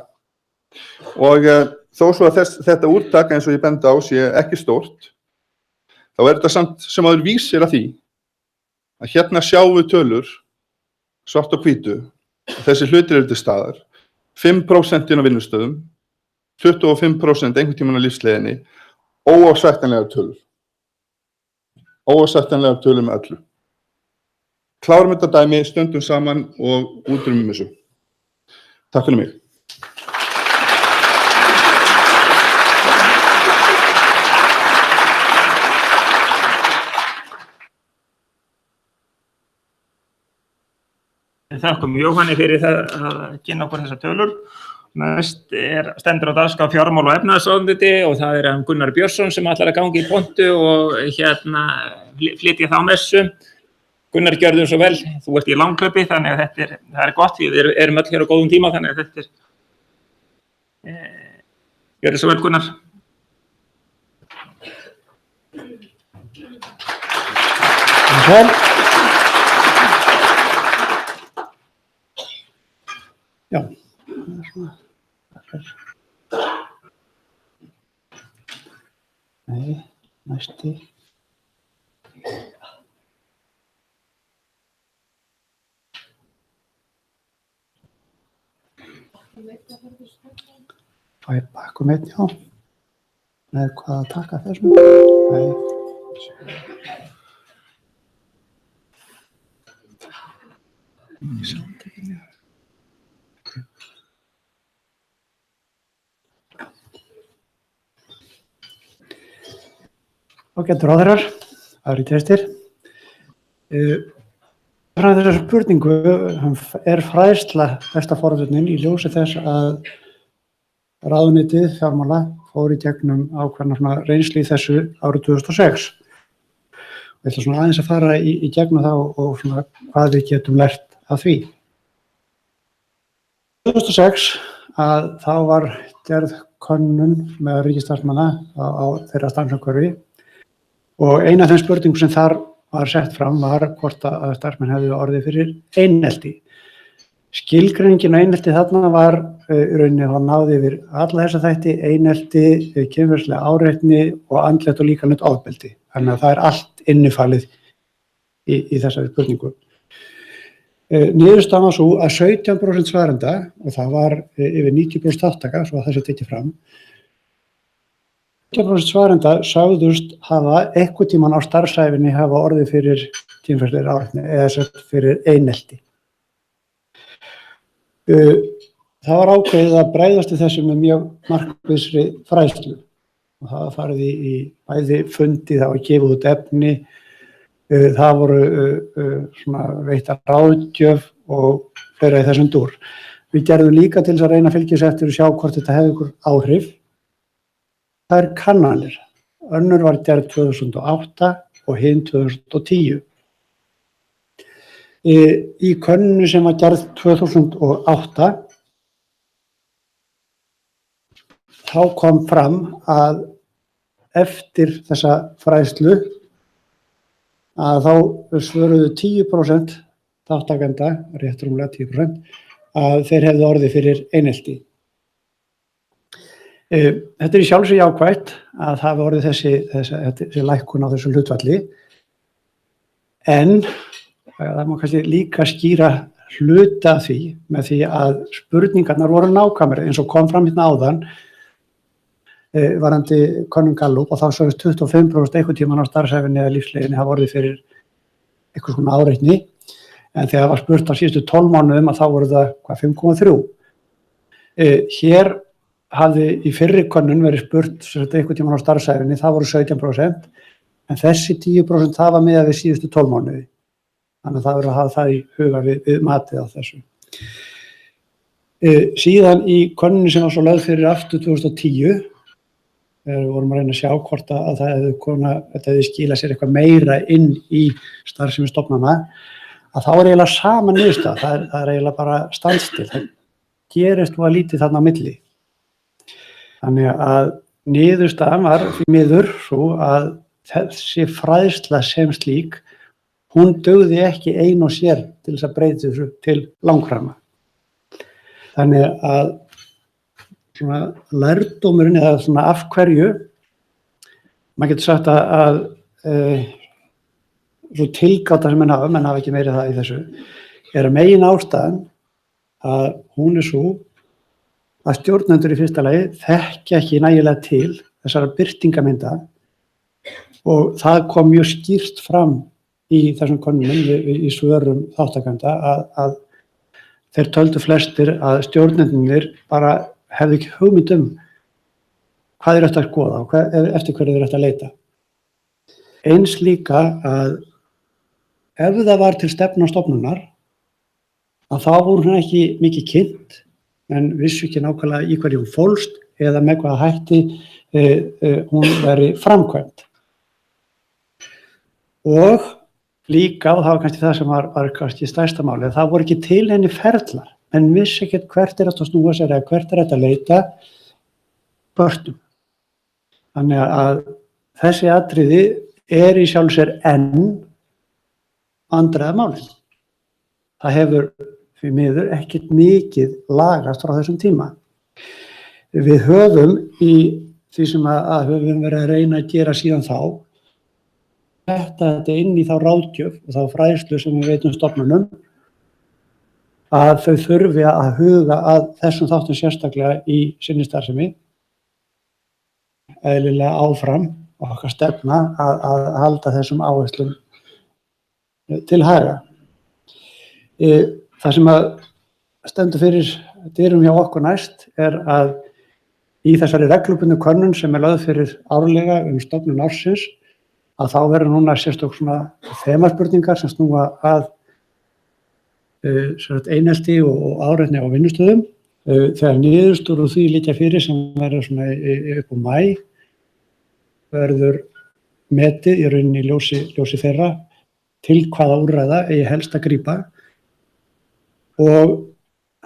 Og þó svo að þetta úrtak eins og ég bendi á sé ekki stórt, þá þetta samt sem áður vísir að því að hérna sjáum við tölur svart og hvítu. Þessi hlutir eru til staðar. 5% inn á vinnustöðum, 25% einhvern tímann á lífsleiðinni, óásættanlegar tölur. Óásættanlegar tölur með öllu. Klárum þetta dæmi, stöndum saman og útrýmum þessu. Takk fyrir mig. Þakkum Jóhanni fyrir það að kynna okkur þessar tölur. Næst stendur á dagskrá fjármál- og efnahagsráðuneyti og það hann Gunnar Björnsson sem ætlar að ganga í pontu og flytja þá messu. Gunnar, gjörðu svo vel, þú ert í langhlaupi þannig að það gott, við erum öll hér á góðum tíma þannig að þetta gjörðu svo vel, Gunnar. Já. Nei, næsti. Fæ bakum einn, já. Með hvað að taka þessum? Nei. Ágætu ráðherrar, aðrir gestir. Frá þessar spurningu fræðsla besta forvörnin í ljósi þess að ráðuneytið fjármála fór í gegnum ákveðna reynslu í þessu árið 2006. Ég ætla svona aðeins að fara í gegnum það og svona hvað við getum lært af því. 2006 að þá var gerð könnun með ríkisstarfsmanna á þeirra starfsumhverfi og ein af þeim spurningum sem þar var sett fram var hvort að starfsmenn hefðu orðið fyrir einelti. Skilgreiningin á einelti þarna var í rauninni að náði yfir alla þessa þætti, einelti, kynferðislega áreitni og andlegt og líkamlegt ofbeldi. Þannig að það allt innifalið í þessari spurningu. Niðurstaðan var sú að 17% svarenda, og það var yfir 90% þáttaka, svo að þessi tekið fram, 17% svarenda sagðust hafa einhvern tímann á starfsævinni hafa orðið fyrir kynferðislegri áreitni eða fyrir einelti. Það var ákveðið að bregðast við þessu með mjög markvissri fræðslu og það var farið í bæði fundi, það var gefið út efni, það voru veittar ráðgjöf og fleira í þessum dúr. Við gerðum líka til þess að reyna að fylgjast eftir og sjá hvort þetta hefði ykkur áhrif. Það kannanir. Önnur var gerð 2008 og hin 2010. Í könnunu sem var gerð 2008 þá kom fram að eftir þessa fræðslu að þá svöruðu 10% þáttakenda, rétt rúmlega 10%, að þeir hefðu orðið fyrir einelti. Þetta í sjálfsög jákvætt að það hafi orðið þessi lækkun á þessu hlutfalli, en það má kannski líka skýra hluta af því með því að spurningarnar voru nákvæmari eins og kom fram hérna áðan varðandi könnun Gallup og þá sögðust 25% einhvern tímann á starfsævinni eða lífsleiðinni hafa orðið fyrir eitthvað svona áreitni en þegar það var spurt á síðustu 12 mánuðum að þá voru það 5,3. Hér hafði í fyrri könnun verið spurt einhvern tímann á starfsævinni, það voru 17% en þessi 10% hafa miðað við síðustu 12 mánuði. Þannig að það verður að hafa það í huga við matið á þessu. Síðan í könnunni sem var svo lögð fyrir aftur 2010 við vorum að reyna að sjá hvort að það hefði skilað sér eitthvað meira inn í starfsemi stofnana að þá eiginlega sama niðurstaða, það er eiginlega bara standstill, það gerist og að lítið þarna á milli. Þannig að niðurstaðan var því miður svo að þessi fræðsla sem slík, hún dugði ekki ein og sér til þess að breyta þessu til langframa. Þannig að svona lærdómurinn eða svona af hverju, maður getur sagt að svo tilgáta sem menn hafa ekki meiri það í þessu, að megin ástæðan að hún svo að stjórnendur í fyrsta lagi þekkja ekki nægilega til þessara birtingamynda og það kom mjög skýrt fram í þessum könnunum í svörum þáttakenda að þeir töldu flestir að stjórnendurnir bara hefðu ekki hugmynd hvað þeir ættu að skoða og eftir hverju þeir ættu að leita. Eins líka að ef það var til stefna stofnunar að þá voru hún ekki mikið kynnt en vissu ekki nákvæmlega í hverju hún fólst eða með hvaða hætti hún veri framkvæmd. Og líka, og það var kannski það sem var kannski stærsta málið, það voru ekki til henni ferlar, en vissi ekki hvert hægt að snúa sér eða hvert hægt að leita börnum. Þannig að þessi atriði í sjálfu sér enn vandræðamálin. Það hefur því miður ekkert mikið lagast frá þessum tíma. Við höfum í því sem að höfum verið að reyna að gera síðan þá þetta inn í þá ráðgjöf og þá fræðslu sem við veitum stofnunum að þau þurfi að huga að þessum þáttum sérstaklega í sinni starfsemi eðlilega áfram og okkar stefna að halda þessum áherslum til haga. Það sem að stendur fyrir dyrum hjá okkur næst að í þessari reglubundnu könnun sem lögð fyrir árlega stofnun ársins að þá verður núna sérstök svona þemaspurningar sem snúa að einelti og áreitni á vinnustöðum. Þegar niðurstöður úr því liggja fyrir sem verður svona upp á maí verður metið í rauninni í ljósi þeirra til hvaða úrræða eigi helst að grípa og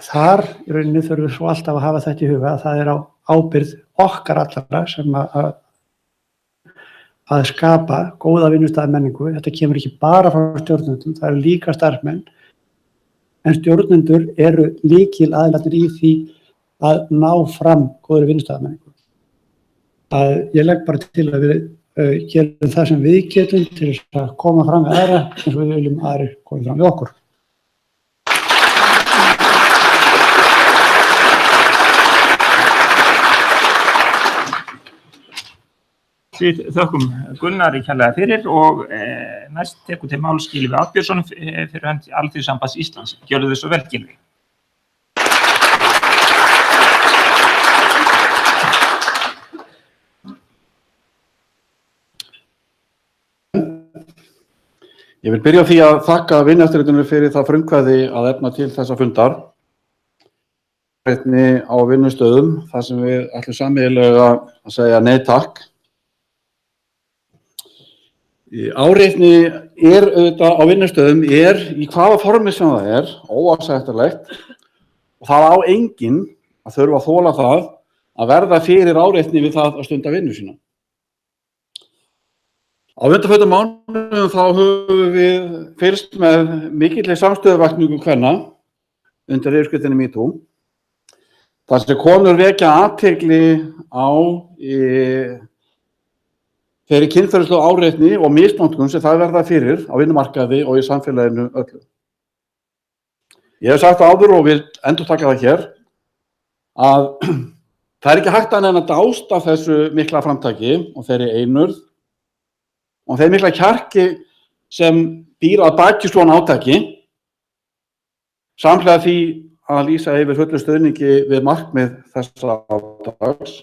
þar í rauninni þurfum við svo alltaf að hafa þetta í huga að það á ábyrgð okkar allra sem að skapa góða vinnustaðarmenningu. Þetta kemur ekki bara frá stjórnendum, það eru líka starfsmenn en stjórnendur eru lykilaðilarnir í því að ná fram góðri vinnustaðarmenningu. Ég legg bara til að við gerum það sem við getum til að koma fram við aðra eins og við viljum aðrir koma fram við okkur. Við þökkum Gunnari kærlega fyrir og næst tekur til máls Gylfi Arnbjörnsson fyrir hönd Alþýðusambands Íslands. Gjörðu þið svo vel, Gylfi. Ég vil byrja á því að þakka Vinnueftirlitinu fyrir það frumkvæði að efna til þessa fundar. Áreitni á vinnustöðum, þar sem við ætlum sameiginlega að segja nei takk. Áreitni auðvitað á vinnustöðum í hvaða formi sem það óafsættanlegt og það á enginn að þurfa að þola það að verða fyrir áreitni við það að stunda vinnu sína. Á undanförnum mánuðum þá höfum við fylgst með mikilli samstöðuvakningu kvenna undir yfirskriftinni MeToo. Þar sem konur vekja athygli á þeirri kynferðislegu áreitni og misnotkun sem það verða fyrir á vinnumarkaði og í samfélaginu öllu. Ég hef sagt það áður og vil endurtaka það hér að það ekki hægt að nefna dást af þessu mikla framtaki og þeirri einurð og þeirri mikla kjarki sem býr að baki svona átaki, samhliða því að lýsa yfir fullu stuðningi við markmið þessa átaks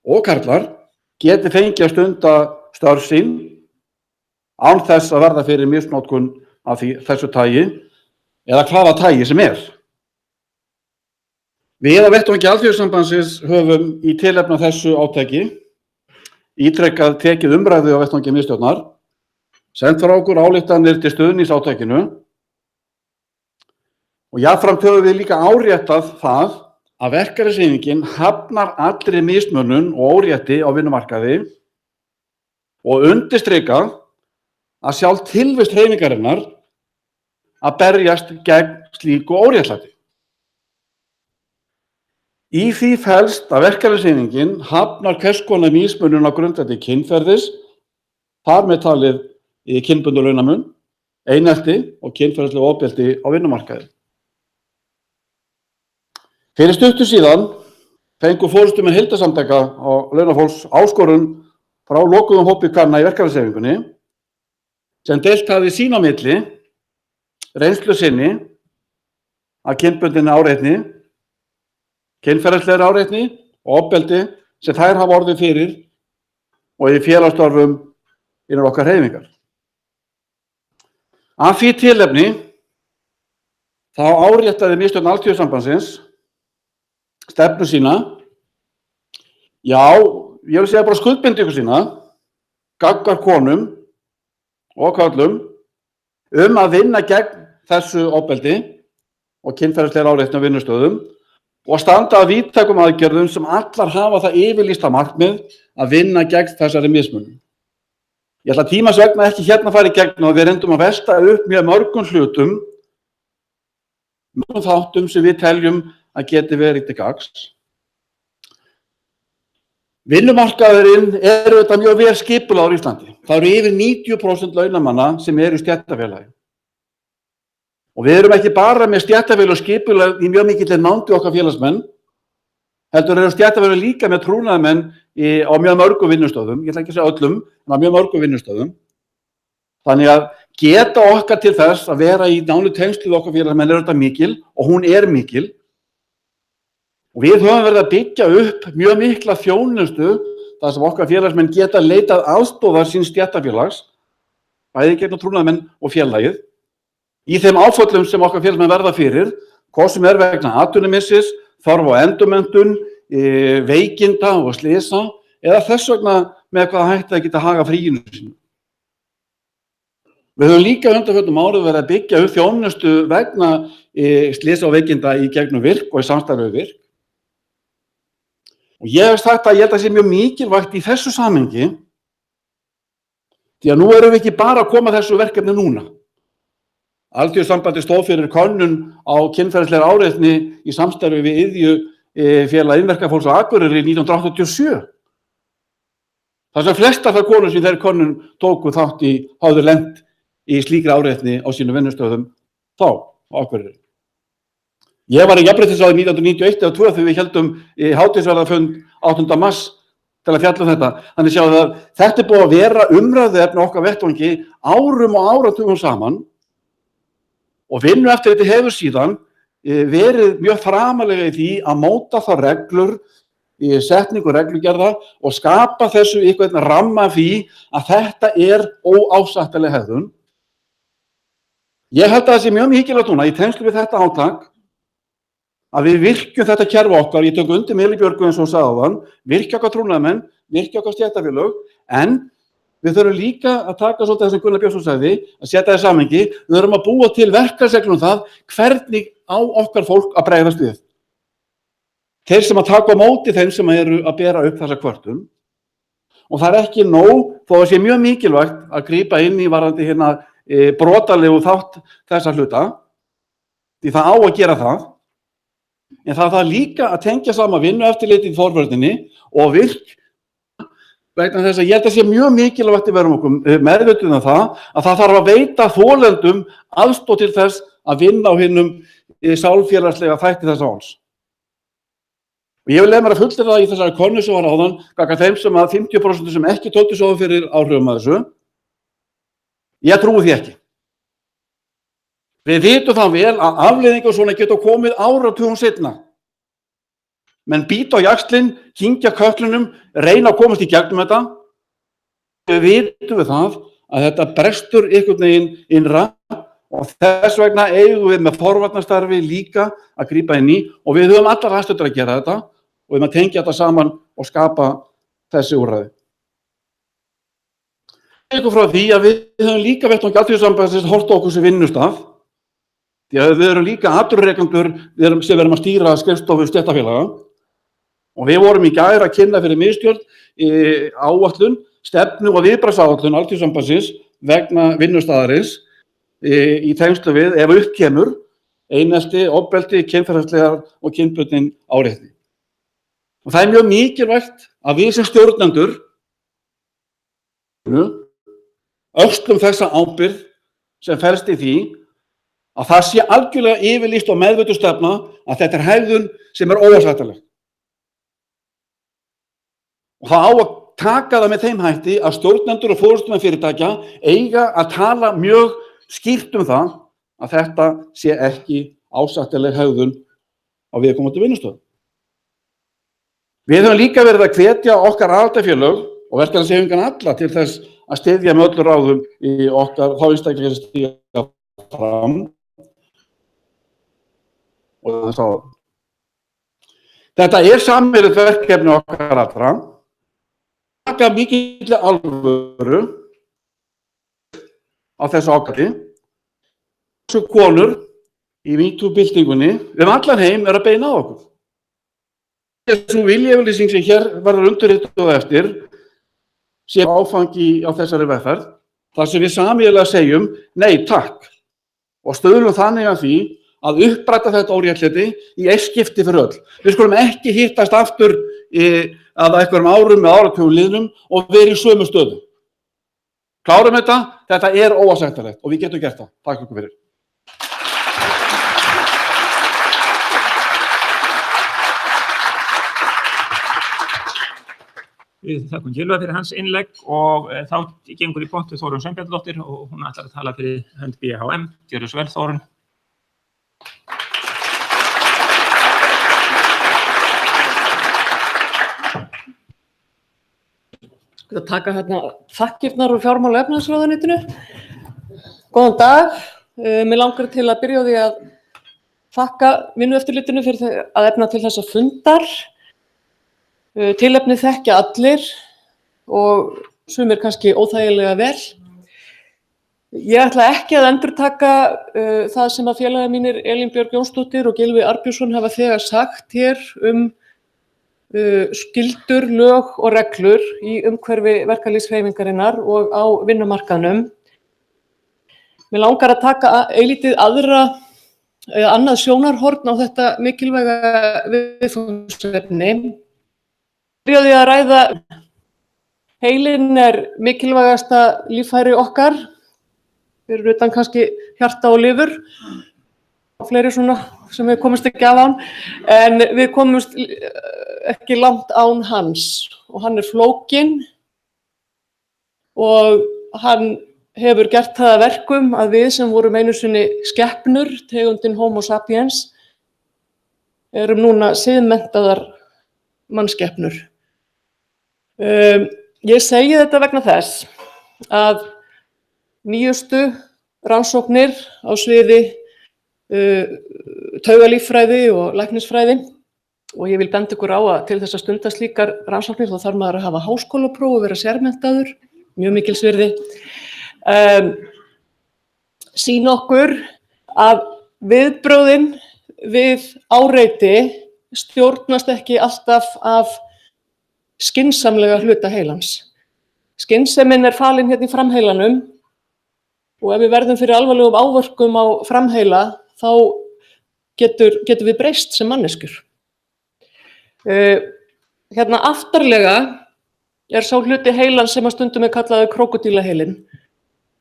og karlar geti fengið að stunda störf sín án þess að verða fyrir misnotkun af þessu tagi eða hvaða tagi sem er. Við á vettvangi Alþýðusambandsins höfum í tilefni af þessu átaki ítrekkað tekið umræðu á vettvangi miðstjórnar, sent frá okkur ályktanir til stuðnings átakinu og jafnframt höfum við líka áréttað það að verkalýðshreyfingin hafnar allri mismunun og órétti á vinnumarkaði og undirstrikað að sjálf tilvist hreyfingarinnar að berjast gegn slíku óréttlæti. Í því felst að verkalýðshreyfingin hafnar hvers konar mismunun á grundvelli kynferðis, þar með talið í kynbundnu launamun, einelti og kynferðislegu ofbeldi á vinnumarkaði. Fyrir stuttu síðan fengu forystumenn heildarsamtaka og launafólks áskorun frá lokuðum hópi kvenna í verkalýðshreyfingunni sem deilt hafði sín á milli reynslu sinni af kynbundinni áreitni, kynferðislegri áreitni og ofbeldi sem þær hafa orðið fyrir og í félagsstörfum innan okkar hreyfingar. Af því tilefni þá áréttaði miðstjórn Alþýðusambandsins stefnu sína, já, ég vil segja bara skuldbindingu sína, gagnvart konum og körlum að vinna gegn þessu ofbeldi og kynferðislegri áreitni á vinnustöðum og standa að víðtækum aðgerðum sem allar hafa það yfirlýsta markmið að vinna gegn þessari mismunun. Ég ætla tímans vegna ekki hérna að fara í gegn og við reyndum að velta upp mjög mörgum hlutum, mörgum þáttum sem við teljum að geti verið til gagns. Vinnumarkaðurinn þetta mjög vel skipulagður í Íslandi. Það eru yfir 90% launamanna sem eru í stéttarfélagi. Og við erum ekki bara með stéttarfélag skipulag í mjög mikilli nánd við okkar félagsmenn, heldur eru stéttarfélag líka með trúnaðarmenn á mjög mörgum vinnustöðum, ég ætla ekki að segja öllum, en á mjög mörgum vinnustöðum. Þannig að geta okkar til þess að vera í nánu tengslu við okkar félagsmenn þetta mikil og hún mikil. Og við höfum verið að byggja upp mjög mikla þjónustu þar sem okkar félagsmenn geta leitað aðstoðar síns stéttarfélags, bæði gegn trúnaðarmenn og félagið, í þeim áföllum sem okkar félagsmenn verða fyrir, hvað sem vegna atvinnumissis, þörf á endurmenntun, veikinda og slysa, eða þess vegna með hvaða hætti að geta haga fríinu sínu. Við höfum líka undanförnum árið verið að byggja upp þjónustu vegna slysa og veikinda í gegnum virk og í samstarfi við virk. Og ég hef sagt að ég held að það sé mjög mikilvægt í þessu samhengi, því að nú erum við ekki bara að koma þessu verkefni núna. Alþýðusambandið stóð fyrir könnun á kynferðislegri áreitni í samstarfi við Iðjufélag iðnverkafólks á Akureyri 1987. Það sem flestar þær konur sem þeirri könnun tóku þátt í hafðu lent í slíkri áreitni á sínum vinnustöðum þá á Akureyri. Ég var í jafnréttisráði 1991 eða 2 þegar við héldum hátíðisverðarfund 8. mars til að fjalla þetta. Þannig sjáðu að þetta búið að vera umræðuefni okkar vettvangi árum og áratugum saman og vinnueftirlitið hefur síðan verið mjög framalega í því að móta þá reglur í setningu reglugerða og skapa þessu einhvern ramma því að þetta óásættanleg hegðun. Ég held að það sé mjög mikilvægt núna í tengslum við þetta átak að við virkjum þetta kerfi okkar, ég tek undir með Elíu Björgu eins og sagði áðan, virkja okkar trúnaðarmenn, virkja okkar stéttarfélög, en við þurfum líka að taka svolítið það sem Gunnar Björnsson sagði, að setja það í samhengi, við þurfum að búa til verklagsreglur það hvernig á okkar fólk að bregðast við. Þeir sem að taka á móti þeim sem eru að bera upp þessa kvörtun. Og það ekki nóg, þó að sé mjög mikilvægt að grípa inn í varðandi brotalegu þátt þessa hluta, því það á að gera það. En það líka að tengja saman vinnueftirlitið í forvörðinni og virk vegna þess að ég held að sé mjög mikilvægt í verum okkur meðvituð það að það þarf að veita þolendum aðstoð til þess að vinna á hinnum sálfélagslega þætti þessa máls. Og ég vil leyfa mér að fullyrða það í þessari könnu sem var áðan, gagnvart þeim sem að 50% sem ekki tóku svo fyrir áhrifum af þessu, ég trúi því ekki. Við vitum það vel að afleiðingar svona geta komið áratugum seinna. Menn bíta á jaxlinn, kyngja kökklunum, reyna að komast í gegnum þetta. Við vitum við það að þetta brestur einhvern veginn innra og þess vegna eigum við með forvarnastarfi líka að grípa inn í og við höfum allar aðstöður að gera þetta og við höfum að tengja þetta saman og skapa þessi úrræði. Eitthvað frá því að við höfum líka vettvang Alþýðusambandsins horft á okkur sem vinnustað, því að við erum líka atvinnurekendur sem erum að stýra skrifstofu stéttarfélaga og við vorum í gær að kynna fyrir miðstjórn áætlun, stefnu og viðbragðsáætlun Alþýðusambandsins vegna vinnustaðarins í tengslu við ef upp kemur einelti, ofbeldi, kynferðislegar og kynbundin áreitni. Og það er mjög mikilvægt að við sem stjórnendur öxlum þessa ábyrgð sem felst í því að það sé algjörlega yfirlýst og meðvituð stefna að þetta er hegðun sem er óásættanleg. Og það á að taka það með þeim hætti að stjórnendur og forystumenn fyrirtækja eiga að tala mjög skýrt það að þetta sé ekki ásættanleg hegðun á viðkomandi vinnustöðum. Við höfum líka verið að hvetja okkar aðildarfélög og verkalýðshreyfinguna alla til þess að styðja með öllum ráðum í okkar þá einstaklega sem stíga fram. Og þetta er sameiginlegt verkefni okkar allra. Taka mikilli alvöru á þessu ákalli. Þessu konur í MeToo-byltingunni allan heim er að beina á okkur. Þessu viljayfirlýsing sem hér verður undirrituð eftir sé áfangi á þessari vegferð, þar sem við sameiginlega segjum nei takk og stöðlum þannig að því að uppræta þetta óréttlæti í eitt skipti fyrir öll. Við skulum ekki hittast aftur að einhverjum árum með áratugum liðnum og vera í sömu stöðu. Klárum þetta er óásættanlegt og við getum gert það. Takk ykkur fyrir. Við þakkum Gylfa fyrir hans innlegg og þá gengur í pontu Þórunn Sveinbjarnardóttir og hún ætlar að tala fyrir hönd BHM. Gjörðu svo vel, Þórunn. Ég að taka hérna þakkirnar úr fjármála- og efnahagsráðuneytinu. Góðan dag. Mig langar til að byrja á því að þakka Vinnueftirlitinu fyrir að efna til þessa fundar. Tilefnið þekkja allir og sumir kannski óþægilega vel. Ég ætla ekki að endurtaka það sem að félagar mínir Elín Björg Jónsdóttir og Gylfi Arnbjörnsson hafa þegar sagt hér skyldur, lög og reglur í umhverfi verkalýðshreyfingarinnar og á vinnumarkaðnum. Mig langar að taka eilítið annað sjónarhorn á þetta mikilvæga viðfangsefni. Byrjaði að ræða heilinn er mikilvægasta líffæri okkar, fyrir utan kannski hjarta og lifur og fleiri svona sem við komumst ekki af án, en við komumst ekki langt án hans og hann er flókinn og hann hefur gert það að verkum að við sem vorum einu sinni skepnur, tegundin Homo sapiens, erum núna siðmenntaðar mannskepnur. Ég segi þetta vegna þess að nýjustu rannsóknir á sviði taugalíffræði og læknisfræði og ég vil benda ykkur á að til þess að stunda slíkar rannsóknir þá þarf maður að hafa háskólapróf og vera sérmenntaður, mjög mikils virði. Sýna okkur að viðbrögðin við áreiti stjórnast ekki alltaf af skynsamlega hluta heilans. Skynsemin er falin hérna í framheilanum og ef við verðum fyrir alvarlegum áverkum á framheila þá getur við breyst sem manneskjur. Hérna aftarlega er sá hluti heilans sem að stundum er kallaður krókódílaheilinn.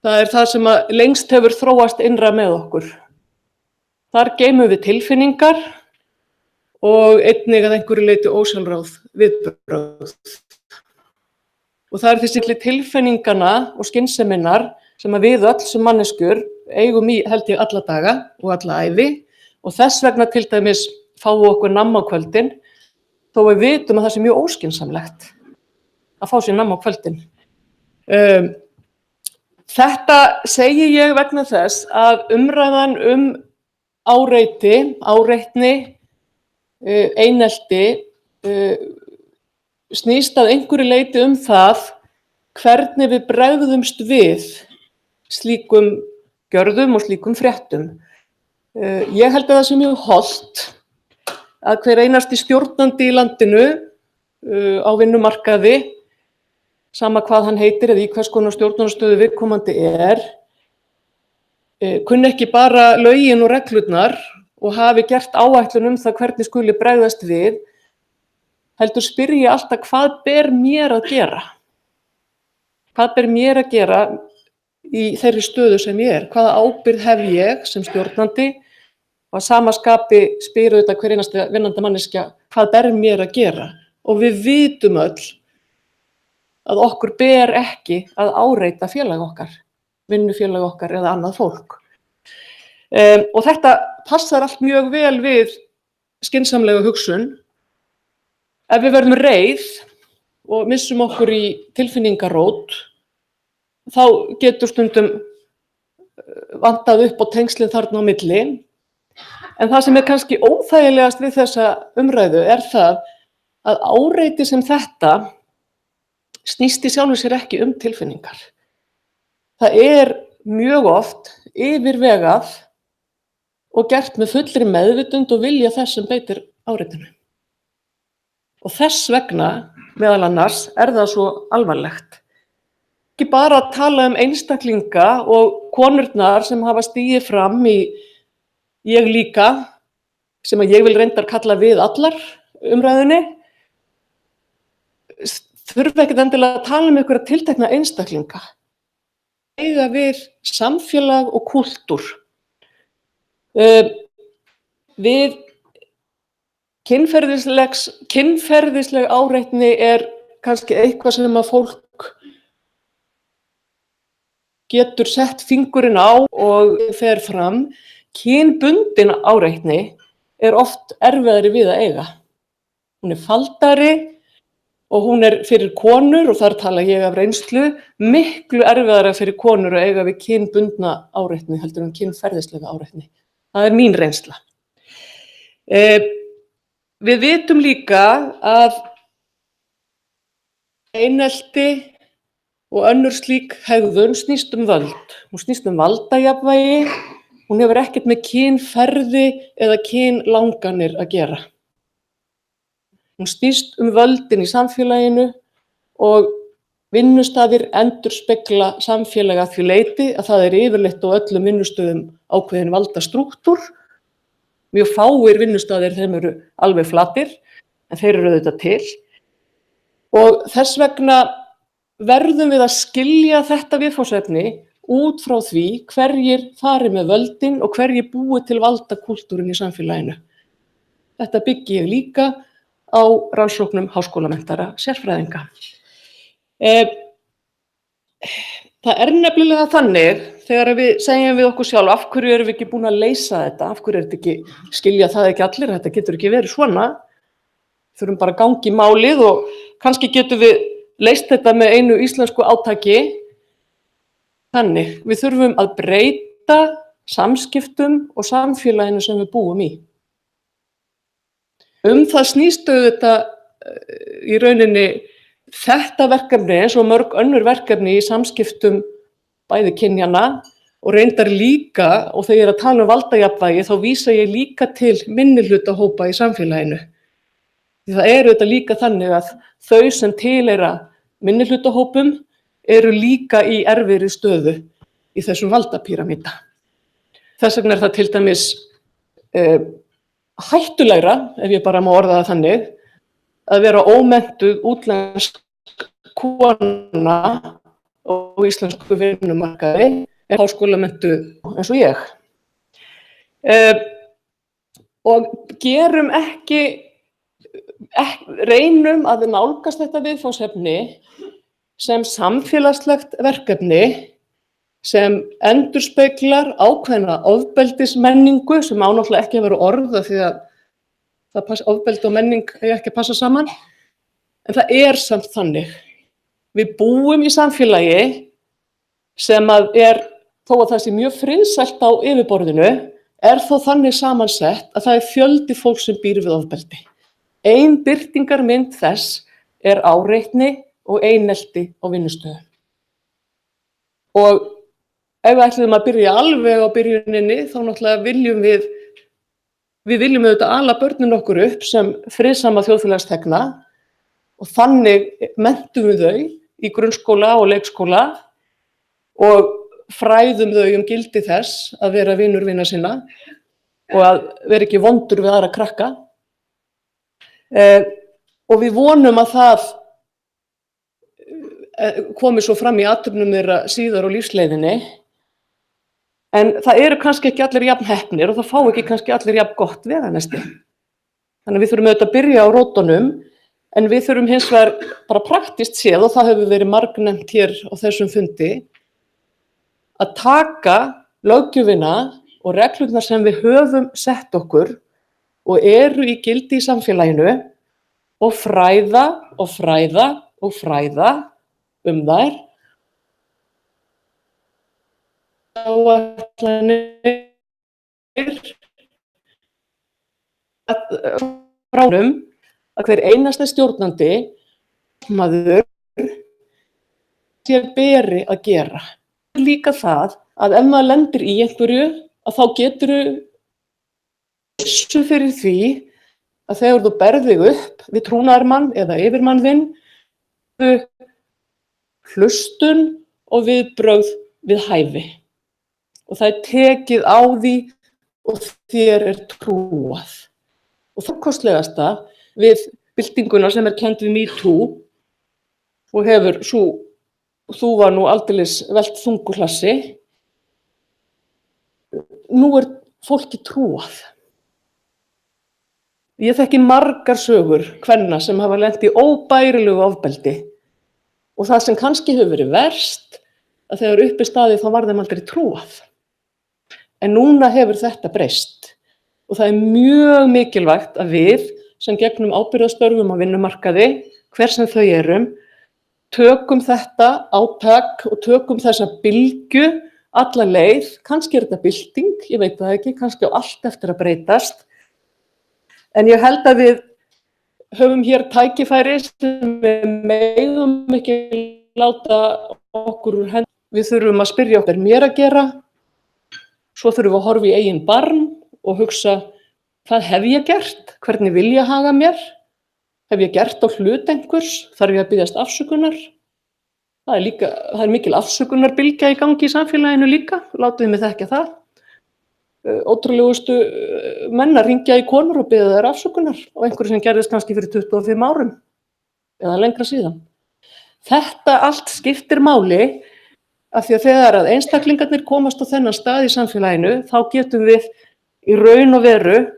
Það er það sem að lengst hefur þróast innra með okkur. Þar geymum við tilfinningar og einnig að einhverju leyti ósjálfráð viðbrögð. Og það er þessi tilfinningana og skynseminnar sem að við öll sem manneskjur eigum í held ég alla daga og alla ævi og þess vegna til dæmis fáum við okkur nammi á kvöldin þó við vitum að það sé mjög óskynsamlegt að fá sér nammi á kvöldin. Þetta segi ég vegna þess að umræðan áreiti, áreitni, einelti snýst að einhverju leyti það hvernig við bregðumst við slíkum gjörðum og slíkum fréttum. Ég held að það sé mjög hollt að hver einasti stjórnandi í landinu á vinnumarkaði, sama hvað hann heitir eða í hvers konar stjórnunarstöðu viðkomandi kunni ekki bara lögin og reglurnar og hafi gert áætlun það hvernig skuli bregðast við, heldur spyrji alltaf hvað ber mér að gera? Hvað ber mér að gera í þeirri stöðu sem ég er? Hvaða ábyrgð hef ég sem stjórnandi? Og að sama skapi spyr auðvitað hver einasta vinnandi manneskja hvað ber mér að gera? Og við vitum öll að okkur ber ekki að áreita félag okkar, vinnufélag okkar eða annað fólk. Og þetta passar allt mjög vel við skynsamlega hugsun. Ef við verðum reið og missum okkur í tilfinningarót, þá getur stundum vantað upp á tengslin þarna á milli. En það sem er kannski óþægilegast við þessa umræðu það að áreiti sem þetta snýst í sjálfu sér ekki tilfinningar. Það er mjög oft yfirvegað og gert með fullri meðvitund og vilja þess sem beitir áreitinu. Og þess vegna, meðal annars, það svo alvarlegt. Ekki bara að tala einstaklinga og konurnar sem hafa stigið fram í ég líka, sem að ég vil reyndar kalla við allar umræðunni, þurfa ekkert endilega að tala einhverja tiltekna einstaklinga. Eiga við samfélag og kúltúr. Við kynferðisleg áreitni kannski eitthvað sem að fólk getur sett fingurinn á og fer fram. Kynbundin áreitni oft erfiðari við að eiga. Hún faldari og hún fyrir konur, og þar tala ég af reynslu, miklu erfiðara fyrir konur að eiga við kynbundna áreitni heldur en kynferðislega áreitni. Það mín reynsla. Við vitum líka að einelti og önnur slík hegðun snýst völd. Hún snýst valdajafnvægi, hún hefur ekkert með kynferði eða kynlanganir að gera. Hún snýst völdin í samfélaginu og vinnustaðir endurspegla samfélagi að því leyti að það yfirleitt á öllum vinnustöðum ákveðin valdastrúktúr. Mjög fáir vinnustaðir þeim eru alveg flatir, en þeir eru auðvitað til. Og þess vegna verðum við að skilja þetta viðfangsefni út frá því hverjir fari með völdin og hverjir búi til valdakúltúrin í samfélaginu. Þetta byggi ég líka á rannsóknum háskólamenntaðra sérfræðinga. Það nefnilega þannig, þegar við segjum við okkur sjálf, af hverju erum við ekki búin að leysa þetta, af hverju þetta ekki, skilja það ekki allir, þetta getur ekki verið svona, þurfum bara að gangi í málið og kannski getum við leyst þetta með einu íslensku átaki. Þannig, við þurfum að breyta samskiptum og samfélaginu sem við búum í. Það snýst þetta í rauninni þetta verkefni eins og mörg önnur verkefni í samskiptum bæði kynjanna og reyndar líka, og þegar ég að tala valdajafnvægi þá vísa ég líka til minnihlutahópa í samfélaginu. Því það þetta líka þannig að þau sem tilheyra minnihlutahópum eru líka í erfiðri stöðu í þessum valdapíramíta. Þess vegna það til dæmis hættulegra, ef ég bara má orða það þannig, að vera ómenntuð útlensk kona á íslensku vinnumarkaði er háskólamentuð eins og ég. Og gerum reynum að nálgast þetta viðfangsefni sem samfélagslegt verkefni sem endurspeglar ákveðna ofbeldismenningu sem á náttúrulega ekki að vera orð af því að ofbeldi og menning eiga ekki að passa saman, en það er samt þannig. Við búum í samfélagi sem þó að það sé mjög friðsælt á yfirborðinu, þó þannig samansett að það fjöldi fólk sem býr við ofbeldi. Ein birtingarmynd þess áreitni og einelti á vinnustöðum. Og ef við ætlum að byrja alveg á byrjuninni, þá náttúrulega viljum við auðvitað ala börnin okkur upp sem friðsama þjóðfélagsþegna og þannig menntum við þau í grunnskóla og leikskóla og fræðum þau gildi þess að vera vinur vina sinna og að vera ekki vondur við aðra krakka. Og við vonum að það komi svo fram í athöfnum þeirra síðar á lífsleiðinni. En það eru kannski ekki allir jafn heppnir og það fá ekki kannski allir jafn gott veganesti. Þannig að við þurfum auðvitað að byrja á rótunum, en við þurfum hins vegar bara praktískt séð, og það hefur verið margnefnt hér á þessum fundi, að taka löggjöfina og reglurnar sem við höfum sett okkur og eru í gildi í samfélaginu og fræða þær. Áætlanir fráum að hver einasti stjórnandi maður sér beri að gera. Líka það að ef maður lendir í einhverju að þá geturðu vissu fyrir því að þegar þú berð þig upp við trúnaðarmann eða yfirmann þinn, hlustun og viðbrögð við hæfi. Og það tekið á því og þér trúað. Og það kostlegasta við byltinguna sem kennd við MeToo og hefur þú var nú aldeilis velt þungu hlassi, nú fólki trúað. Ég þekki margar sögur kvenna sem hafa lent í óbærilegu ofbeldi og það sem kannski hefur verið verst að þegar uppi staðið þá var þeim aldrei trúað. En núna hefur þetta breyst og það mjög mikilvægt að við sem gegnum ábyrgðarstörfum á vinnumarkaði, hver sem þau erum, tökum þetta átak og tökum þessa bylgju alla leið. Kannski þetta bylting, ég veit það ekki, kannski á allt eftir að breytast. En ég held að við höfum hér tækifæri sem við megum ekki láta okkur úr hendi. Við þurfum að spyrja okkur mér að gera. Svo þurfum við að horfa í eigin barm og hugsa, hvað hef ég gert? Hvernig vil ég haga mér? Hef ég gert á hlut einhvers? Þarf ég að biðjast afsökunar? Það er mikil afsökunarbylgja í gangi í samfélaginu líka, látum við mig þekkja það. Ótrúlegustu menn að hringja í konur og biðja þær afsökunar á einhverju sem gerðist kannski fyrir 25 árum eða lengra síðan. Þetta allt skiptir máli. Af því að þegar að einstaklingarnir komast á þennan stað í samfélaginu, þá getum við í raun og veru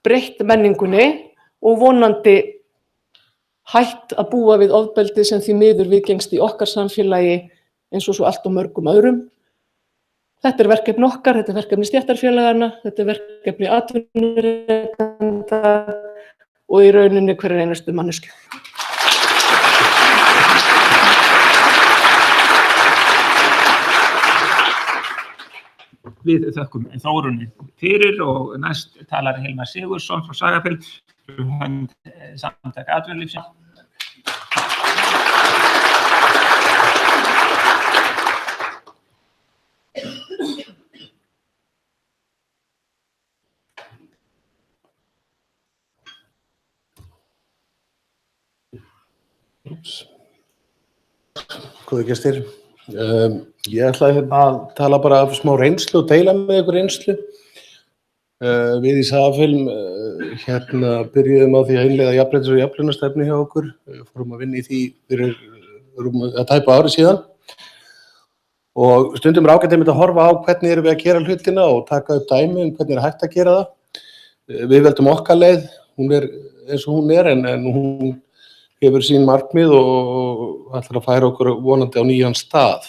breytt menningunni og vonandi hætt að búa við ofbeldi sem því miður viðgengst í okkar samfélagi eins og svo allt og mörgum öðrum. Þetta verkefni okkar, þetta verkefni stéttarfélagana, þetta verkefni atvinnurekenda og í rauninni hverjar einustu manneskju. Við þökkum Þórunni fyrir og næst talar Hilmar Sigurðsson frá Sagafell, Samtök atvinnulífsins. Góðir gestir. Ég ætlaði að tala bara af smá reynslu og deila með ykkur reynslu. Við í Sagafell byrjuðum á því að innleiða jafnréttis- og jafnlaunastefnu hjá okkur. Fórum að vinna í því fyrir tæpu ári síðan og stundum er ágætt einmitt að horfa á hvernig erum við að gera hlutina og taka upp dæmi hvernig er hægt að gera það. Við veldum okkar leið, hún er eins og hún er en hún hefur sín markmið og ætlar að færa okkur vonandi á nýjan stað.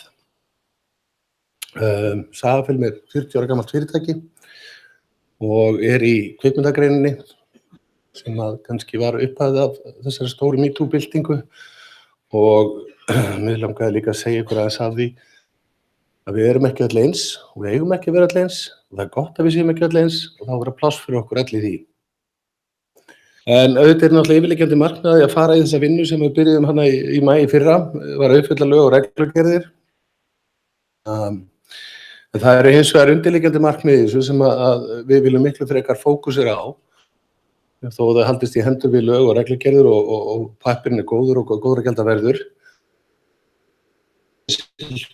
Sagafilm er 40 ára gamalt fyrirtæki og er í kvikmyndagreininni sem að kannski var upphafið af þessari stóru MeToo-byltingu og mér langaði líka að segja ykkur aðeins af því að við erum ekki öll eins og við eigum ekki að vera öll eins og það er gott að við séum ekki öll eins og þá verður pláss fyrir okkur öll í því. En auðvitað er náttúrulega yfirliggjandi markmiðið að fara í þessa vinnu sem við byrjuðum hana í maí í fyrra, var að uppfylla lög og reglugerðir. En það eru hins vegar undirliggjandi markmið í þessu sem að við viljum miklu frekar fókusera á þó það haldist í hendur við lög og reglugerðir og pappirinn er góður og góður að gjalda verður.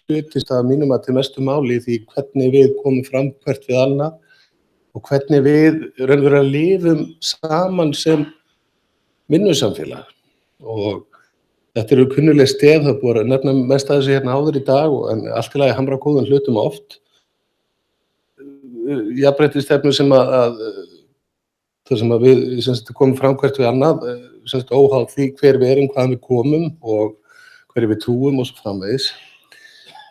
Hlutist að mínum að til mestu máli í því hvernig við komum fram hvert við annað og hvernig við raunverulega lifum saman sem vinnusamfélag. Og þetta eru kunnuleg stef, það er búið að nefna mest að þessu hérna áður í dag en allt í lagi hamra góðum hlutum oft. Jafnréttisstefnu sem að við komum fram hvert við annað, óháð því hver við erum, hvaðan við komum og hverju við trúum og svo framvegis.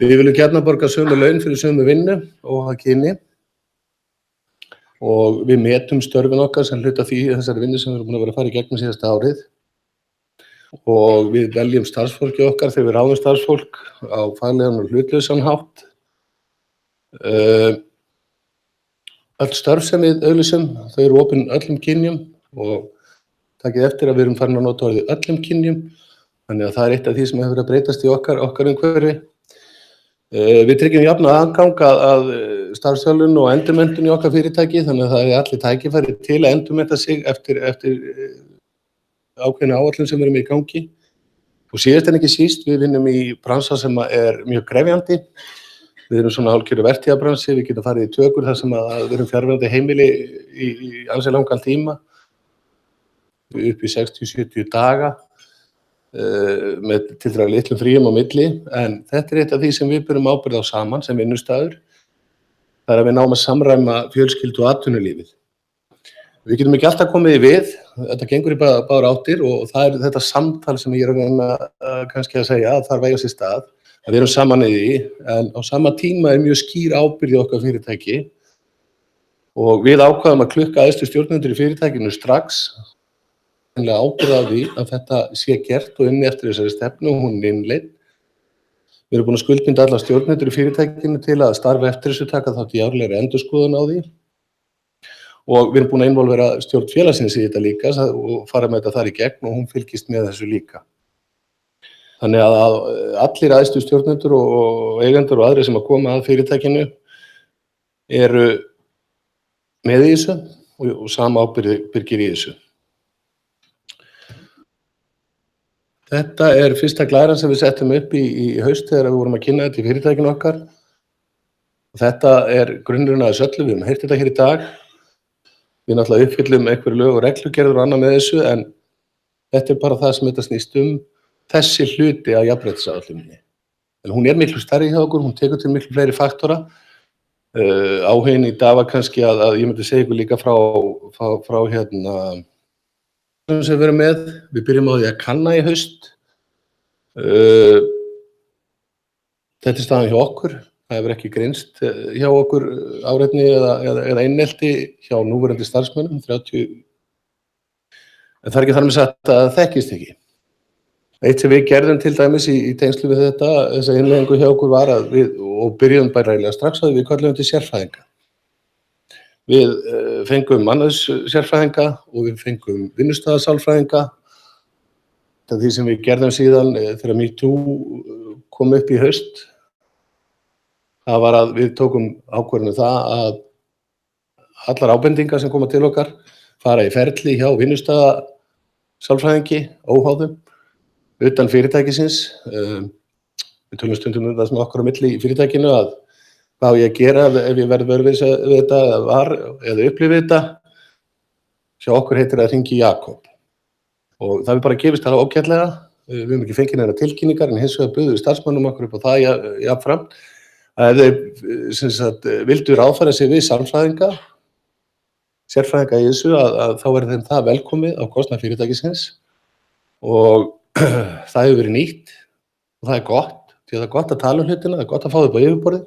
Við viljum gjarnan borga sömu laun fyrir sömu vinnu, óháð kyni og við metum störfin okkar sem hluta því þessari vinnu sem við erum búin að vera að fara í gegnum síðasta árið og við veljum starfsfólki okkar þegar við ráðum starfsfólk á faglegan og hlutlausan hátt. Öll störf sem við auglýsum, þau eru opin öllum kynjum og takið eftir að við erum farin að nota orðið öllum kynjum, þannig að það er eitt af því sem hefur að breytast í okkar umhverfi. Við tryggjum jafnan aðgang að starfsþjálfun og endurmenntun í okkar fyrirtæki, þannig að það er allir tækifæri til að endurmennta sig eftir ákveðna áætlun sem erum í gangi. Og síðast en ekki síst, við vinnum í bransa sem er mjög krefjandi. Við erum svona hálfgerður vertíðabransi, við getum farið í tökur þar sem að við erum fjarverandi heimili í ansi langan tíma, upp í 60-70 daga, með tildraga litlum fríum á milli, en þetta er eitt af því sem við berum ábyrgð á saman sem vinnustaður, það er að við náum að samræma fjölskyldu og atvinnulífið. Við getum ekki alltaf komið í við, þetta gengur í báðar áttir og það er þetta samtal sem ég er að reyna kannski að segja að þarf að eiga sér stað. Við erum saman í því, en á sama tíma er mjög skýr ábyrgð í okkar fyrirtæki og við ákváðum að klukka æðstu stjórnendur í fyrirtækinu strax ábyrgð á því að þetta sé gert og inni eftir þessari stefnu og hún er innleidd. Við erum búin að skuldbinda alla stjórnendur í fyrirtækinu til að starfa eftir þessu, taka þátt í árlegri endurskoðun á því og við erum búin að involvera stjórn félagsins í þetta líka og fara með þetta þar í gegn og hún fylgist með þessu líka. Þannig að allir æðstu stjórnendur og eigendur og aðrir sem að koma að fyrirtækinu eru með í þessu og sama ábyrgir í þessu. Þetta er fyrsta glæran sem við settum upp í haust þegar við vorum að kynna þetta í fyrirtækinu okkar. Þetta er grunnurinn að þessu öllu, við höfum heyrt þetta hér í dag. Við náttúrulega uppfyllum einhverju lög og reglugerðir og annað með þessu en þetta er bara það sem þetta snýst þessi hluti af jafnréttisáætluninni. En hún er miklu stærri hjá okkur, hún tekur til miklu fleiri faktora. Áhuginn í dag var kannski að ég myndi segja ykkur líka frá hérna sem við erum með. Við byrjum á því að kanna í haust. Þetta er staðan hjá okkur. Það hefur ekki greinst hjá okkur áreitni eða einelti hjá núverandi starfsmönnum, 30. En það er ekki þar með sagt að það þekkist ekki. Eitt sem við gerðum til dæmis í tengslu við þessa innleiðingu hjá okkur var að og byrjuðum bara eiginlega strax að við köllum til sérfræðinga. Við fengum mannauðssérfræðinga og við fengum vinnustaðasálfræðinga. Það er því sem við gerðum síðan þegar MeToo kom upp í haust. Það var að við tókum ákvörðun það að allar ábendingar sem koma til okkar fara í ferli hjá vinnustaðasálfræðingi, óháðum, utan fyrirtækisins. Við tölum stundum það sem okkar á milli í fyrirtækinu að hvað á ég að gera ef ég verð vör við þetta eða upplifi þetta. Hjá okkur heitir það að hringja í Jakob. Og það við bara gefist það ágætlega. við höfum ekki fengið neina tilkynningar en hins vegar buðum við starfsmönnum okkur upp á það jafnframt að ef þeir vildu ráðfæra sig við sérfræðinga í þessu að þá verði þeim það velkomið á kostnað fyrirtækisins og það hefur verið nýtt og það er gott, því að það er gott að tala um hlutina, það er gott að fá þau upp á yfirborðið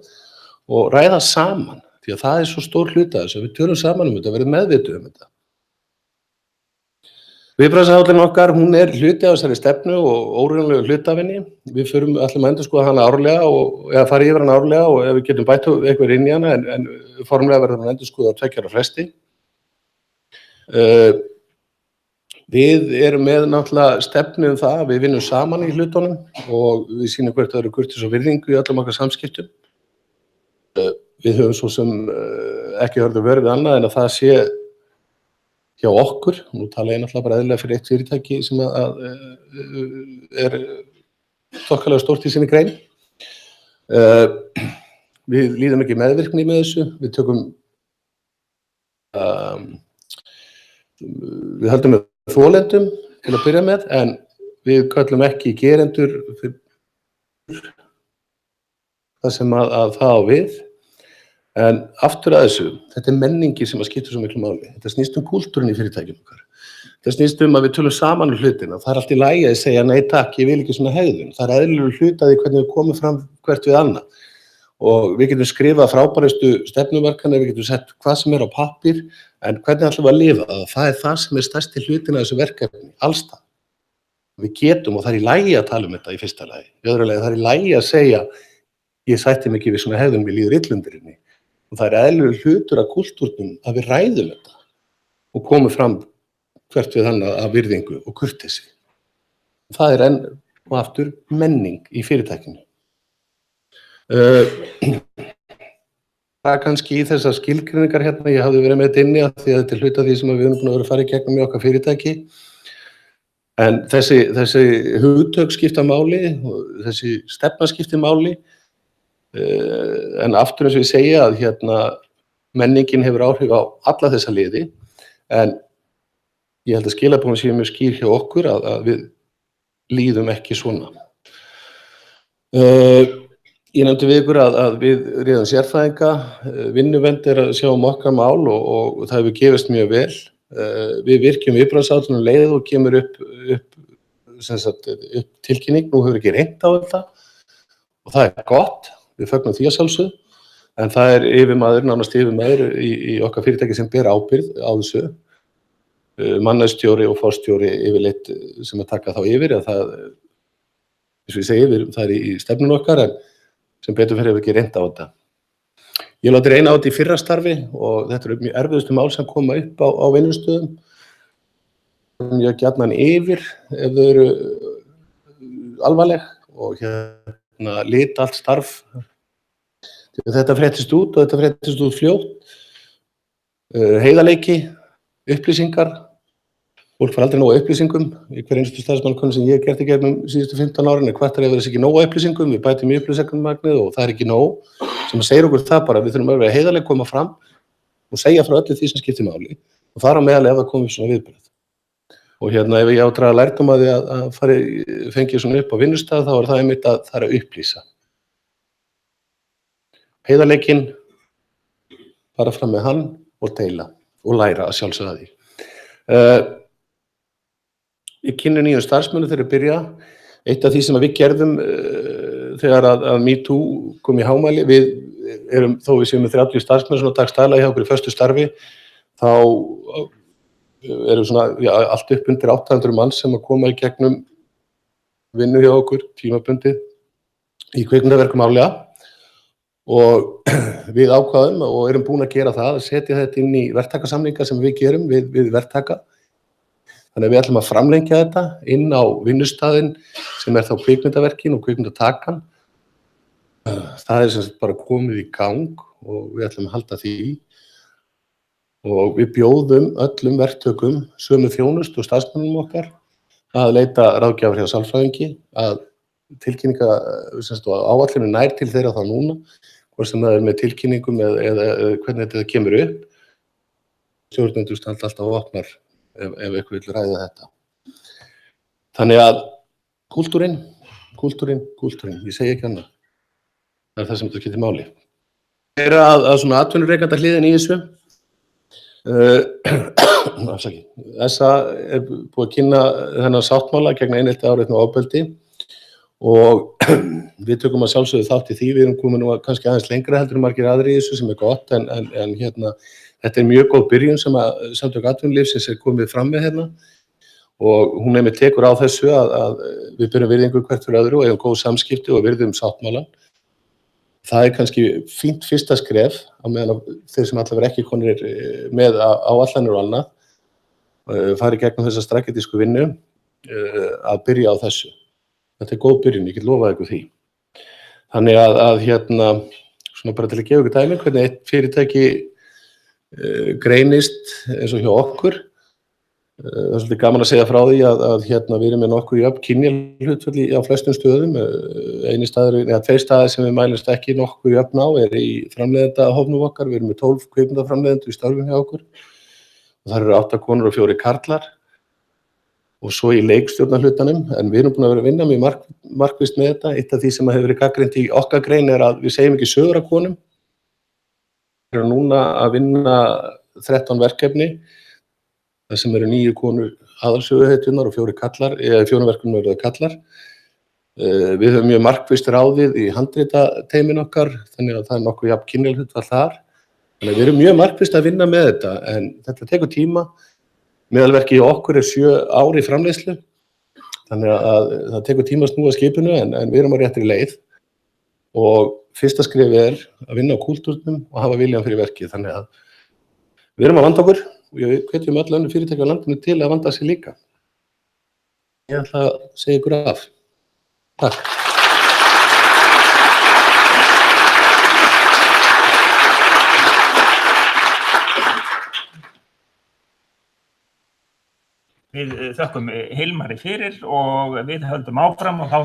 og ræða saman, því að það er svo stór hluti af þessu, við tölum saman um þetta, verðum meðvituð um þetta. Viðbragðsáætlun okkar, hún er hluti af þessari stefnu og órjúanlegu hluti af henni. Við ætlum að endurskoða hana árlega eða fara yfir hana árlega og ef við getum bætt eitthvað inn í hana en formlega verður hana endurskoðað á 2 ára fresti. Við erum með náttúrulega stefnu um það að við vinnum saman í hlutunum og við sýnum hvert öðru kurteis og virðingu í öllum okkar samskiptum. Við höfum svo sem ekki hörðu vör við annað en að það sé hjá okkur, nú tala ég náttúrulega bara eðlilega fyrir eitt fyrirtæki sem er þokkalega stórt í sinni grein. Við líðum ekki meðvirkni með þessu, við höldum með þolendum til að byrja með, en við köllum ekki gerendur fyrir það sem að það á við. En aftur að þessu, þetta er menningi sem að skipta svo miklu máli. Þetta snýst kúltúrinn í fyrirtækjum okkar. Þetta snýst að við tölum saman hlutina. Það er allt í lagi að segja nei takk, ég vil ekki svona hegðun. Það er eðlilegur hluti af því hvernig við komum fram hvert við annað. Og við getum skrifað frábærustu stefnumarkana, við getum sett hvað sem er á pappír, en hvernig ætlum við að lifa það? Það er það sem er stærsti hlutin af þessu verkefni, allstað. Við getum og það er í lagi að tala um þetta í fyrsta lagi. Í öðru lagi, það er í lagi að segja ég sætti mig ekki við svona hegðun, mér líður illa undir henni. Og það er eðlilegur hlutur af kúltúrnum að við ræðum þetta og komum fram hvert við annað af virðingu og kurteisi. Það er enn og aftur menning í fyrirtækinu. Það er kannski í þessar skilgreiningar hérna, ég hafði verið með þetta inni af því að þetta er hluti af því sem við höfum búin að vera að fara í gegnum í okkar fyrirtæki. En þessi hugtök skipta máli og þessi stefna skiptir máli. En aftur eins og ég segja að hérna menningin hefur áhrif á alla þessa liði en ég held að skilaboðin séu mjög skýr hjá okkur að við líðum ekki svona. Ég nefndi við ykkur að við réðum sérfræðinga, vinnuvernd er að sjá um okkar mál og það hefur gefist mjög vel. Við virkjum viðbragðsáætlun leiðið og kemur upp tilkynning, nú hefur ekki reynt á þetta og það er gott. Við fögnum því að sjálfsögðu, en það er yfirmaður, nánast yfirmaður í okkar fyrirtæki sem ber ábyrgð á þessu. Mannauðsstjóri og forstjóri yfirleitt sem að taka þá yfir, að það, eins og ég segi, það er í stefnun okkar, en sem betur fyrir hefur ekki reynt á þetta. Ég láti reyna á þetta í fyrra starfi og þetta eru mjög erfiðustu mál sem koma upp á vinnustöðum. Ég gjarnan yfir ef þau eru alvarleg og lita allt starf. Þetta fréttist út og þetta fréttist út fljótt. Heiðarleiki, upplýsingar. Fólk fær aldrei nóg upplýsingum. Í hver einustu starfsmannakönnun sem ég hef gert í gegnum síðustu 15 árin er hvert að ekki nóg upplýsingum. Við bætum í upplýsingarmagnið og það er ekki nóg. Sem segir okkur það bara, við þurfum að vera heiðarleg, koma fram og segja frá öllu því sem skiptir máli. Og þar á meðal ef það komið svona viðbrögð. Og hérna ef ég á að draga lærdóm að því að fengi svona upp á vinnustað, þá er það einmitt að það er að upplýsa. Heiðarleikinn, fara fram með hann og deila og læra að sjálfsögða því. Ég kynni nýjum starfsmönnum þegar ég byrja. Eitt af því sem við gerðum þegar að MeToo kom í hámæli, við erum, þó við séum með 30 starfsmenn svona dagstæla hjá okkur í föstu starfi, þá erum svona, allt upp undir 800 manns sem að koma í gegnum vinnu hjá okkur, tímabundið, í kvikmyndaverkum árlega og við ákváðum og erum búin að gera það, að setja þetta inn í verktakasamninga sem við gerum við verktaka. Þannig að við ætlum að framlengja þetta inn á vinnustaðinn sem er þá kvikmyndaverkin og kvikmyndatakan. Það er sem sagt bara komið í gang og við ætlum að halda því. Og við bjóðum öllum verktökum sömu þjónustu og starfsmönnum okkar að leita ráðgjafar hjá sálfræðingi, að tilkynninga áætlunum nær til þeirra þá núna, hvort sem það er með tilkynningum eða hvernig þetta kemur upp. Stjórnendur standa alltaf opnar ef eitthvað vill ræða þetta. Þannig að Kúltúrin, ég segi ekki annað. Það það sem þetta skiptir máli. Að svona atvinnurekanda hliðin í þessu. Þessa búið að kynna þennan sáttmála gegn einelti, áreitni og ofbeldi og við tökum að sjálfsögðu þátt í því. Við erum komin nú kannski aðeins lengra heldur en margir aðrir í þessu sem gott en þetta mjög góð byrjun sem að Samtök atvinnulífsins komið fram með og hún einmitt tekur á þessu að við berum virðingu hvert fyrir öðru og eigum góð samskipti og virðum sáttmálann. Það kannski fínt fyrsta skref á meðan þeir sem allavega ekki konir með áætlanir og annað fari gegnum þessa strategísku vinnu að byrja á þessu. Þetta góð byrjun, ég get lofað ykkur því. Þannig að svona bara til að gefa ykkur dæmi hvernig eitt fyrirtæki greinist eins og hjá okkur. Það er svolítið gaman að segja frá því að við erum með nokkuð jöfn kynjahlutföll á flestum stöðum. Tveir staðir sem við mælumst ekki nokkuð jöfn á í framleiðendahópnum okkar. Við erum með 12 kvikmyndaframleiðendur í störfum hjá okkur. Og það eru 8 konur og 4 karlar. Og svo í leikstjórnarhlutanum. En við erum búin að vera að vinna mjög markvisst með þetta. Eitt af því sem hefur verið gagnrýnt í okkar grein að við segjum ekki sögur af konum. Við erum núna að vinna 13 verkefni. Það sem eru 9 konur aðalsöguhetjurnar og 4 kallar, 4 verkefni eru kallar. Við höfum mjög markvisst ráðið í handritateymin okkar, þannig að það er nokkuð jafn kynjahlutfall þar. Þannig að við erum mjög markvisst að vinna með þetta, en þetta tekur tíma. Meðalverkið í okkur 7 ár í framleiðslu, þannig að það tekur tíma að snúa skipinu, en við erum á réttri leið. Og fyrsta skrefið að vinna á kúltúrnum og hafa viljan fyrir verkið, þannig að við erum að vanda okkur. Og ég hvetjum öll önnur fyrirtæki á landinu til að vanda sig líka. Ég ætla að segja ykkur af. Takk. Við þökkum Hilmari fyrir og við höldum áfram og þá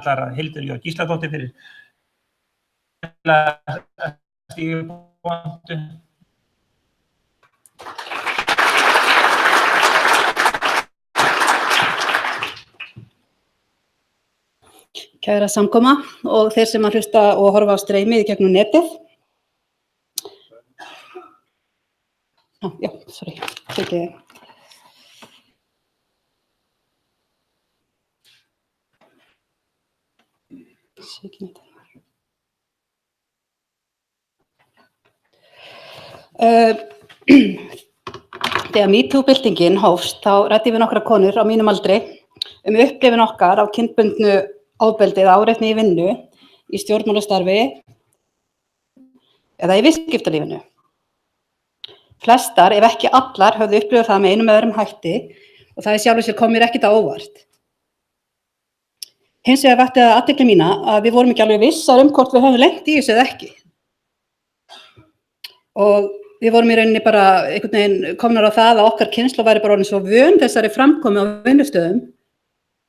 ætlar Hildur J. Gísladóttir fyrir stígupóntu. Kæra samkoma og þeir sem að hlusta og horfa á streymið í gegnum netið. Þegar MeToo-byltingin hófst, þá ræddum við nokkrar konur á mínum aldri upplifun okkar á kynbundnu ofbeldi eða áreitni í vinnu, í stjórnmálastarfi eða í viðskiptalífinu. Flestar, ef ekki allar, höfðu upplifað það með einum eða öðrum hætti og það sjálfu sér kom mér ekkert á óvart. Hins vegar vakti það athygli mína að við vorum ekki alveg vissar hvort við höfum lent í þessu eða ekki. Og við vorum í rauninni bara einhvern veginn komnar á það að okkar kynslóð væri bara orðin svo vön þessari framkomu á vinnustöðum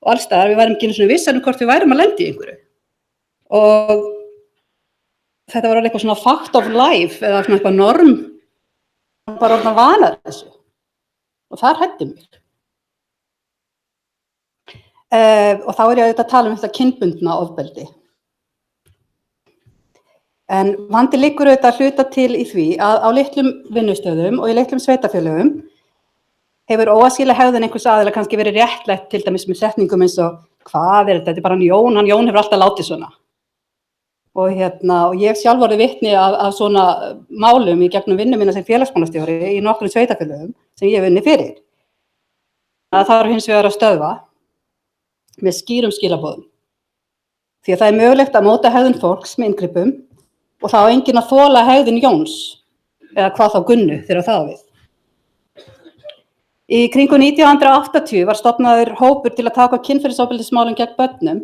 og alls staðar, við værum ekki einu sinni vissar hvort við værum að lenda í einhverju. Og þetta var alveg eitthvað svona fact of life eða svona eitthvað norm, bara orðin að vana þessu. Og það hræddi mig. Og þá er ég auðvitað að tala um þetta kynbundna ofbeldi. En vandi liggur auðvitað hluta til í því að á litlum vinnustöðum og í litlum sveitarfélögum hefur óæskileg hegðun einhvers aðila kannski verið réttlætt til dæmis með setningum eins og hvað er þetta er bara hann Jón hefur alltaf látið svona. Og ég sjálf orðið vitni af svona málum í gegnum vinnu mína sem félagsmálastjóri í nokkrum sveitarfélögum sem ég hef unnið fyrir. Það þarf hins vegar að stöðva með skýrum skilaboðum. Því að það er mögulegt að móta hegðun fólks með inngripum og þá á enginn að þola hegðun Jóns eða hvað þá Gunnu þegar það á við. Í kringum 1980 var stofnaður hópur til að taka kynferðisofbeldismálum gegn börnum.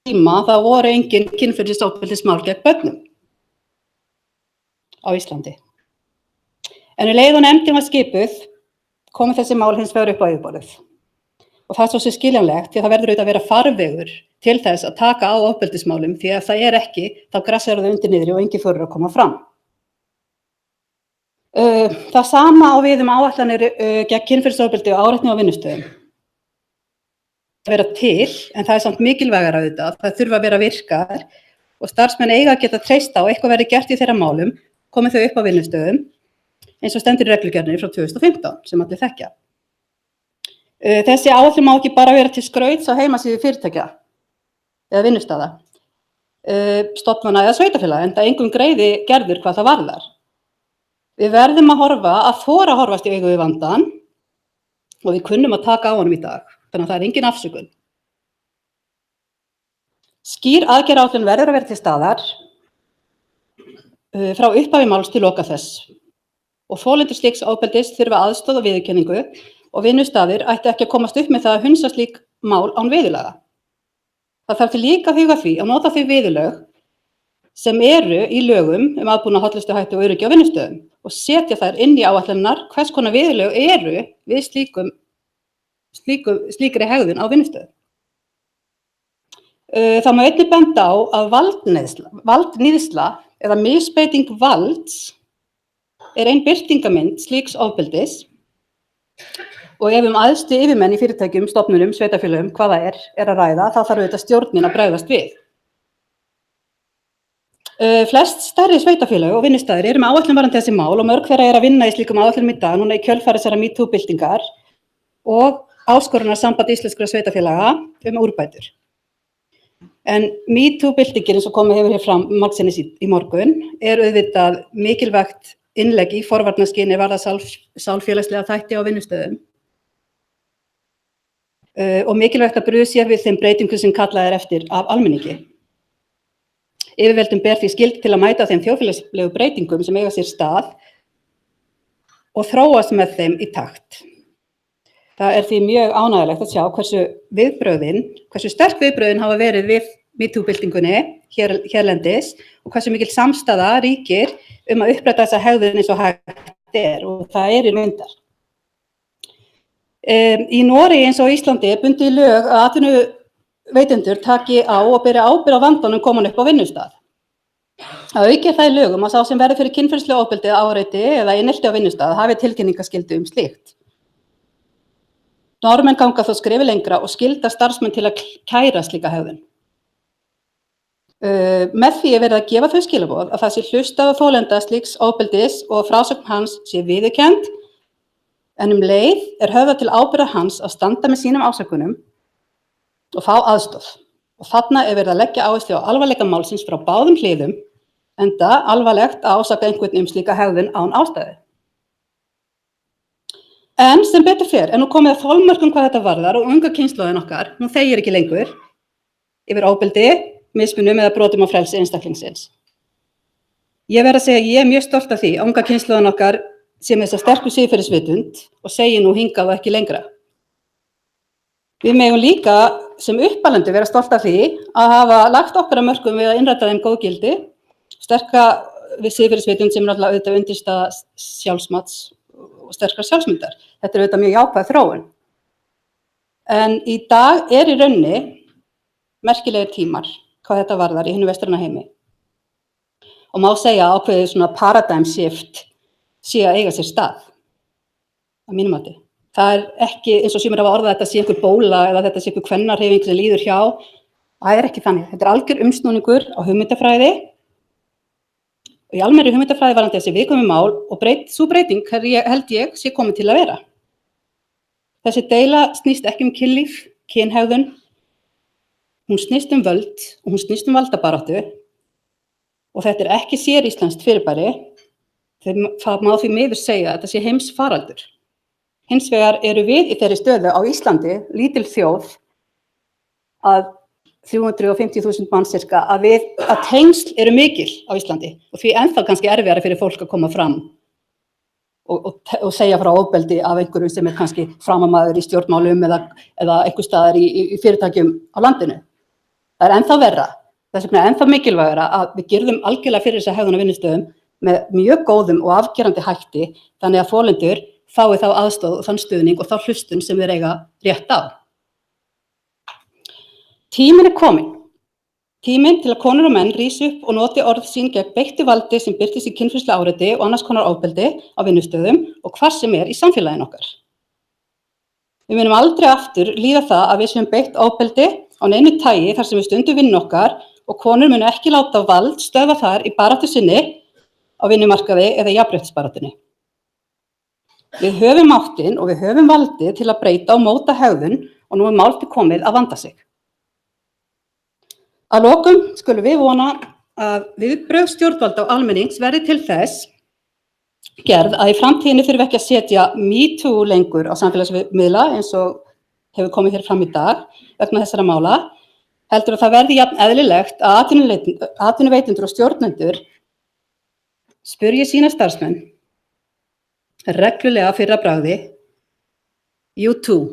Það voru engin kynferðisofbeldismál gegn börnum á Íslandi. En leið og nefndin var skipuð, komu þessi mál hins vegar upp á yfirborðið. Og það er svo sem skiljanlegt, því að það verður auðvitað að vera farvegur til þess að taka á ofbeldismálum, því að það er ekki, þá grassar það undir niðri og enginn þorir að koma fram. Það sama á við áætlanir gegn kynferðisofbeldi og áreitni á vinnustöðum. vera til, en það samt mikilvægara auðvitað, það þurfa að vera virkar og starfsmenn eiga að geta treyst á eitthvað verið gert í þeirra málum, komið þau upp á vinnustöðum, eins og stendur í reglugerðinni frá 2015 sem allir þekkja. Þessi áætlun má ekki bara vera til skrauts á heimasíðu fyrirtækja eða vinnustaða, stofnana eða sveitarfélaga, enda engum greiði gerður hvað það varðar. Við verðum að þora að horfast í augu við vandann og við kunnum að taka á honum í dag, þannig að það er engin afsökun. Skýr aðgerðaáætlun verður að vera til staðar frá upphafi máls til loka þess og þolendur slíks ofbeldis þurfa aðstoð og viðurkenningu og vinnustaðir ættu ekki að komast upp með það að hunsa slík mál án viðurlaga. Það þarf til líka að huga því að nota þau viðurlög sem eru í lögum aðbúnað, hollustuhætti og öryggi á vinnustöðum og setja þær inn í áætlanirnar hvers konar viðurlög eru við slíkri hegðun á vinnustöðum. Það má einnig benda á að valdníðsla eða misbeiting valds er ein birtingarmynd slíks ofbeldis og ef æðstu yfirmenn í fyrirtækjum, stofnunum, sveitarfélögum, hvað það er að ræða, þá þarf auðvitað stjórnin að bregðast við. Flest stærri sveitarfélög og vinnustaðir eru með áætlun varðandi þessi mál og mörg þeirra að vinna í slíkum áætlunum í dag, núna í kjölfar þessara MeToo-byltingar og áskorunar samband íslenskra sveitarfélaga úrbætur. En MeToo-byltingin, eins og komið hefur hér fram margsinnis í morgun, er auðvitað mikilvægt innlegg í forvarnaskyni varða sálfélagslega þætti á vinnustöðum og mikilvægt að brugðið sér við þeim breytingum sem kallað er eftir af almenningi. Yfirvöldum ber því skylda til að mæta þeim þjóðfélagslegu breytingum sem eiga sér stað og þróast með þeim í takt. Það er því mjög ánægjulegt að sjá hversu sterk viðbrögðin hafa verið við MeToo-byltingunni hérlendis og hversu mikil samstaða ríkir að uppræta þessa hegðun eins og hægt er og það er í myndar. Í Noregi eins og Íslandi er bundið í lög að atvinnuveitendur taki á og beri ábyrgð á vandanum komin upp á vinnustað. Að auki það í lögum að sá sem verður fyrir kynferðislegu ofbeldi, áreiti eða einelti á vinnustað hafi tilkynningaskyldu slíkt. Norðmenn ganga þó skrefi lengra og skylda starfsmenn til að kæra slíka hegðun. Með því er verið að gefa þau skilaboð að það sé hlustað á þolenda slíks ofbeldis og frásögn hans sé viðurkennd, en leið er höfðað til ábyrgðar hans að standa með sínum ásökunum og fá aðstoð. Og þarna er verið að leggja áherslu á alvarleika málsins frá báðum hliðum, enda alvarlegt að ásaka einhvern slíka hegðun án ástæðu. En sem betur fer er nú komið að þolmörkum hvað þetta varðar og unga kynslóðin okkar, hún þegir ekki lengur yfir ofbeldi, mismunum eða brotum á frelsi einstaklingsins. Ég verð að segja að ég er mjög stolt af því að unga kynslóðin okkar sé með þessa sterku siðferðisvitund og segi nú hingað og ekki lengra. Við megum líka sem uppalendur vera stolt af því að hafa lagt okkar að mörkum við að innræta þeim góð gildi, sterka við siðferðisvitund sem er alltaf auðvitað undirstaða sjálfsmats og sterkar sjálfsmyndar. Þetta er auðvitað mjög jákvæð þróun. En í dag er í raunni merkilegir tímar hvað þetta varðar í hinu vestræna heimi. Og má segja að ákveðið svona paradigm shift sé að eiga sér stað, að mínum mati. Það er ekki, eins og sumir hafa orðað þetta sé einhver bóla eða þetta sé einhver kvennarhreyfing sem líður hjá. Það er ekki þannig. Þetta er algjör umsnúningur á hugmyndafræði og í almennri hugmyndafræði varðandi þessi viðkvæmu mál og sú breyting held ég sé komin til að vera. Þessi deila snýst ekki kynlíf, kynhegðun, hún snýst völd og hún snýst valdabaráttu og þetta er ekki séríslenskt fyrirbæri. Það má því miður segja að þetta sé heimsfaraldur. Hins vegar eru við í þeirri stöðu á Íslandi, lítil þjóð, að 350.000 manns cirka, að tengsl eru mikil á Íslandi og því ennþá kannski erfiðara fyrir fólk að koma fram og segja frá ofbeldi af einhverjum sem er kannski framamaður í stjórnmálum eða einhver staðar í fyrirtækjum á landinu. Það er ennþá verra. Þess vegna er ennþá mikilvægara að við girðum algjörlega fyrir þessa hegðun á vinnustöðum með mjög góðum og afgerandi hætti þannig að þolendur fái þá aðstoð og þann stuðning og þá hlustun sem þeir eiga rétt á. Tíminn er kominn. Tíminn til að konur og menn rísi upp og noti orð sín gegn beittu valdi sem birtist í kynferðislegu áreiti og annars konar ofbeldi á vinnustöðum og hvar sem er í samfélaginu okkar. Við munum aldrei aftur líða það að við séum beitt ofbeldi á neinu tagi þar sem við stundum vinnu okkar og konur munu ekki láta vald stöðva þar í baráttu sinni á vinnumarkaði eða jafnréttisbaráttunni. Við höfum máttinn og við höfum valdið til að breyta og móta hegðun og nú mál til komið að vanda sig. Að lokum skulum við vona að viðbrögð stjórnvalda og almennings verði til þess gerð að í framtíðinni þurfi ekki að setja MeToo lengur á samfélagsmiðla eins og hefur komið hér fram í dag vegna þessara mála, heldur að það verði jafn eðlilegt að atvinnuveitendur og stjórnendur spyrji sína starfsmenn reglulega fyrir að bragði you too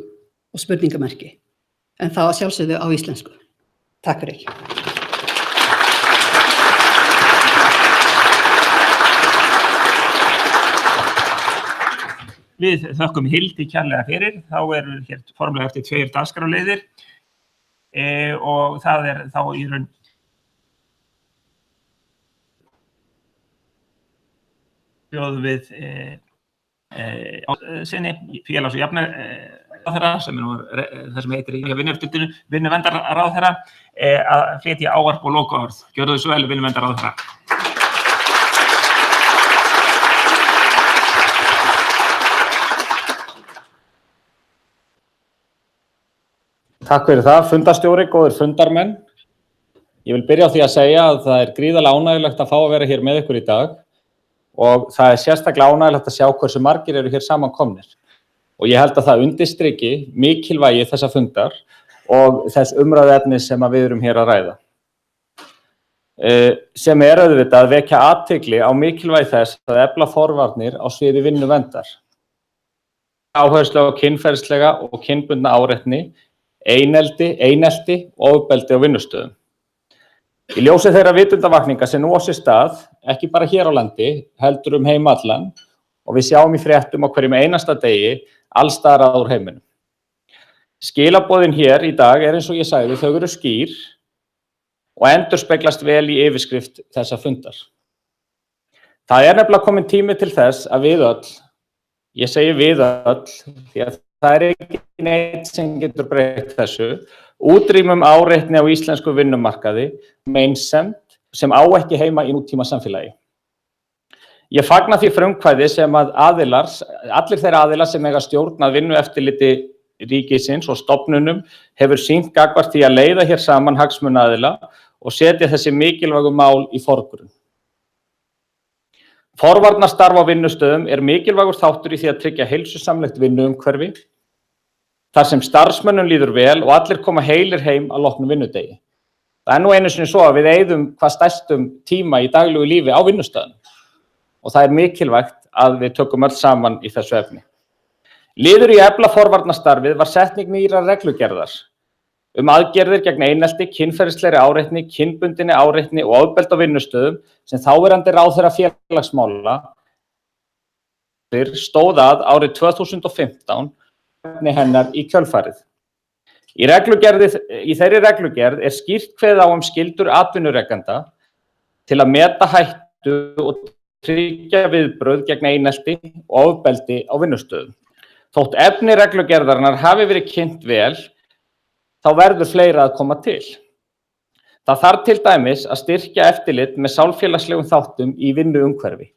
og spurningamerki, en þá að sjálfsögðu á íslensku. Takk fyrir. Við þökkum Hildi kærlega fyrir, þá eru hér formlega eftir 2 dagskrárliðir og það þá í raun bjóðum við sinni félags- og jafnréttisráðherra sem nú það sem heitir í vinnuverndarráðherra að flytja ávarp og lokaorð. Gjörðu þið svo vel, vinnuverndarráðherra. Takk fyrir það, fundarstjóri, góðir fundarmenn. Ég vil byrja á því að segja að það er gríðarlega ánægjulegt að fá að vera hér með ykkur í dag og það er sérstaklega ánægjulegt að sjá hversu margir eru hér samankomnir. Og ég held að það undirstriki mikilvægi þessa fundar og þess umræðuefnis sem við erum hér að ræða. Sem er auðvitað að vekja athygli á mikilvægi þess að efla forvarnir á sviði vinnuverndar. Áherslu á kynferðislega og kynbundna áreitni, einelti og ofbeldi á vinnustöðum. Í ljósi þeirra vitundavakninga sem nú á sér stað, ekki bara hér á landi, heldur heim allan og við sjáum í fréttum á hverjum einasta degi alls staðar að úr heiminum. Skilaboðin hér í dag eins og ég sagði, þau eru skýr og endurspeglast vel í yfirskrift þessa fundar. Það er nefnilega kominn tími til þess að við öll, ég segi við öll, því að það er ekki neitt sem getur breytt þessu, útrýmum áreitni á íslensku vinnumarkaði, meinsemd sem á ekki heima í nútíma samfélagi. Ég fagna því frumkvæði sem að allir þeir aðilar sem eiga stjórn að vinnueftirliti ríkisins og stofnunum hefur sýnt gagnvart því að leiða hér saman hagsmunaaðila og setja þessi mikilvægu mál í forgrunn. Forvarnarstarf á vinnustöðum er mikilvægur þáttur í því að tryggja heilsusamlegt vinnuumhverfi, þar sem starfsmönnum líður vel og allir koma heilir heim að loknum vinnudegi. Það er nú einu sinni svo að við eyðum hvað stærstum tíma í daglegu lífi á vinnustöðum og það er mikilvægt að við tökum öll saman í þessu efni. Liður í að efla forvarnarstarfið var setning nýrrar reglugerðar aðgerðir gegn einelti, kynferðislegri áreitni, kynbundinni áreitni og ofbeldi á vinnustöðum sem þáverandi ráðherra félagsmála stóð að árið 2015 hennar í kjölfarið. Í þeirri reglugerð er skýrt kveðið á skyldur atvinnurekanda til að meta hættu og tryggja viðbrögð gegn einelti og ofbeldi á vinnustöðum. Þótt efni reglugerðarinnar hafi verið kynnt vel, þá verður fleira að koma til. Það þarf til dæmis að styrkja eftirlit með sálfélagslegum þáttum í vinnuumhverfi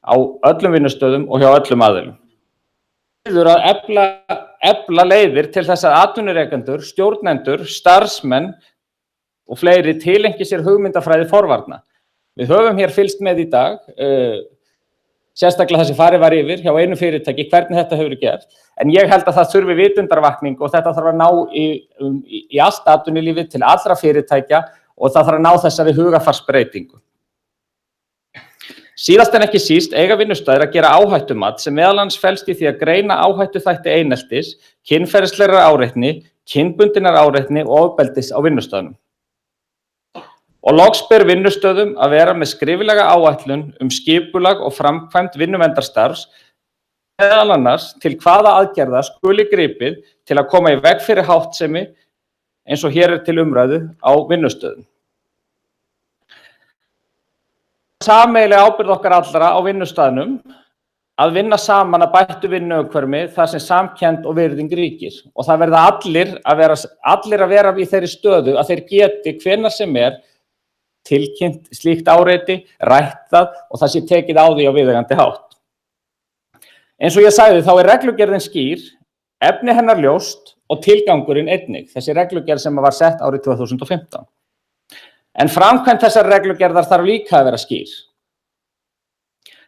á öllum vinnustöðum og hjá öllum aðilum. Að efla leiðir til þess að atvinnurekendur, stjórnendur, starfsmenn og fleiri tilengi sér hugmyndafræði forvarna. Við höfum hér fylgst með í dag, sérstaklega þessi farið var yfir hjá einu fyrirtæki hvernig þetta hefur gert, en ég held að það þurfi vitundarvakning og þetta þarf að ná í allt atvinnulífið til allra fyrirtækja og það þarf að ná þessari hugarfarsbreytingu. Síðast en ekki síst eiga vinnustæðir að gera áhættumat sem meðal annars felst í því að greina áhættuþætti eineltis, kynferðislegrar áreitni, kynbundinnar áreitni og ofbeldis á vinnustæðunum. Og loks ber vinnustöðum að vera með skriflega áætlun skipulag og framkvæmd vinnuverndarstarfs, meðal annars til hvaða aðgerða skuli gripið til að koma í veg fyrir háttsemi eins og hér til umræðu á vinnustöðum. Sameiginleg ábyrgð okkar allra á vinnustæðnum að vinna saman að bættu vinnuumhverfi þar sem samkennd og virðing ríkir og það verða allir að vera í þeirri stöðu að þeir geti hvenær sem tilkynnt slíkt áreiti, rætt það og það sé tekið á því á viðeigandi hátt. Eins og ég sagði þá reglugerðin skýr, efni hennar ljóst og tilgangurinn einnig, þessi reglugerð sem var sett árið 2015. En framkvæmd þessar reglugerðar þarf líka að vera skýr.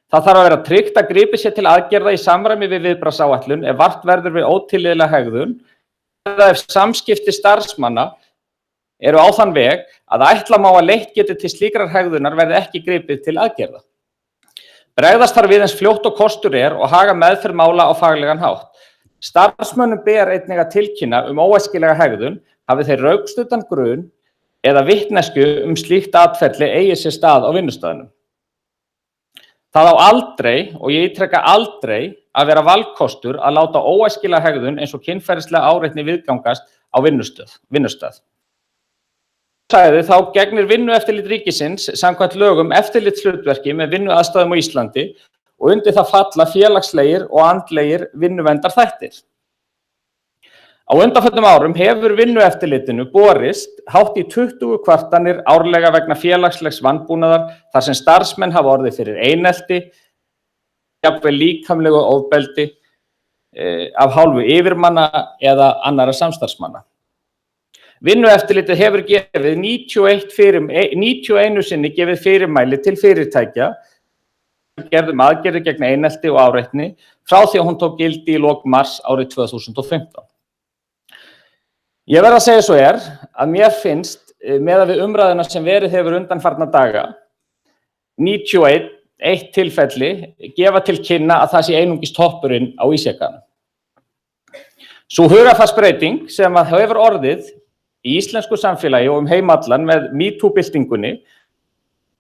Það þarf að vera tryggt að gripið sé til aðgerða í samræmi við viðbragðsáætlun ef vart verður við ótilhlýðilega hegðun eða ef samskipti starfsmanna eru á þann veg að ætla má að leitt geti til slíkrar hegðunar verði ekki gripið til aðgerða. Bregðast þarf við eins fljótt og kostur og haga meðferð mála á faglegan hátt. Starfsmönnum ber einnig að tilkynna óæskilega hegðun hafi þeir rökstuddan grun eða vitneskju slíkt atferli eigi sér stað á vinnustaðnum. Það á aldrei, og ég ítreka aldrei, að vera valkostur að láta óæskilega hegðun eins og kynferðislega áreitni viðgangast á vinnustað. Þá gegnir vinnueftirlit ríkisins samkvæmt lögum eftirlitshlutverki með vinnuaðstæðum á Íslandi og undir það falla félagslegir og andlegir vinnuverndarþættir. Á undanförnum árum hefur vinnueftirlitinu borist hátt í 20 kvartanir árlega vegna félagslegs vanbúnaðar þar sem starfsmenn hafa orðið fyrir einelti, jafnvel líkamlegu ofbeldi af hálfu yfirmanna eða annarra samstarfsmanna. Vinnueftirlitið hefur gefið 91 sinni gefið fyrirmæli til fyrirtækja gerðum aðgerðir gegn einelti og áreitni frá því að hún tók gildi í lok mars árið 2015. Ég verð að segja svo að mér finnst meðan við umræðuna sem verið hefur undanfarna daga 91 tilfelli gefa til kynna að það sé einungis toppurinn á ísjakanum. Sú hugarfarsbreyting sem hefur orðið í íslensku samfélagi og heim allan með MeToo-byltingunni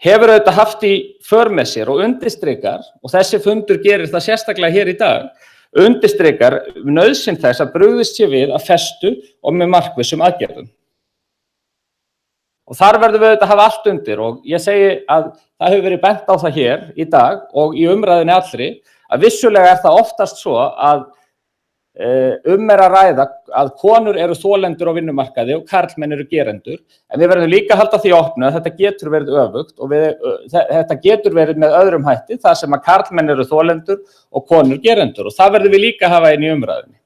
hefur auðvitað haft í för með sér og undirstrikar, og þessi fundur gerir það sérstaklega hér í dag, undirstrikar nauðsyn þess að brugðist sé við að festu og með markvissum aðgerðum. Og þar verðum við auðvitað að hafa allt undir og ég segi að það hefur verið bent á það hér í dag og í umræðinni allri að vissulega það oftast svo að að ræða að konur eru þolendur á vinnumarkaði og karlmenn eru gerendur, en við verðum líka að halda því opnu að þetta getur verið öfugt og þetta getur verið með öðrum hætti þar sem að karlmenn eru þolendur og konur gerendur og það verðum við líka að hafa inn í umræðinni.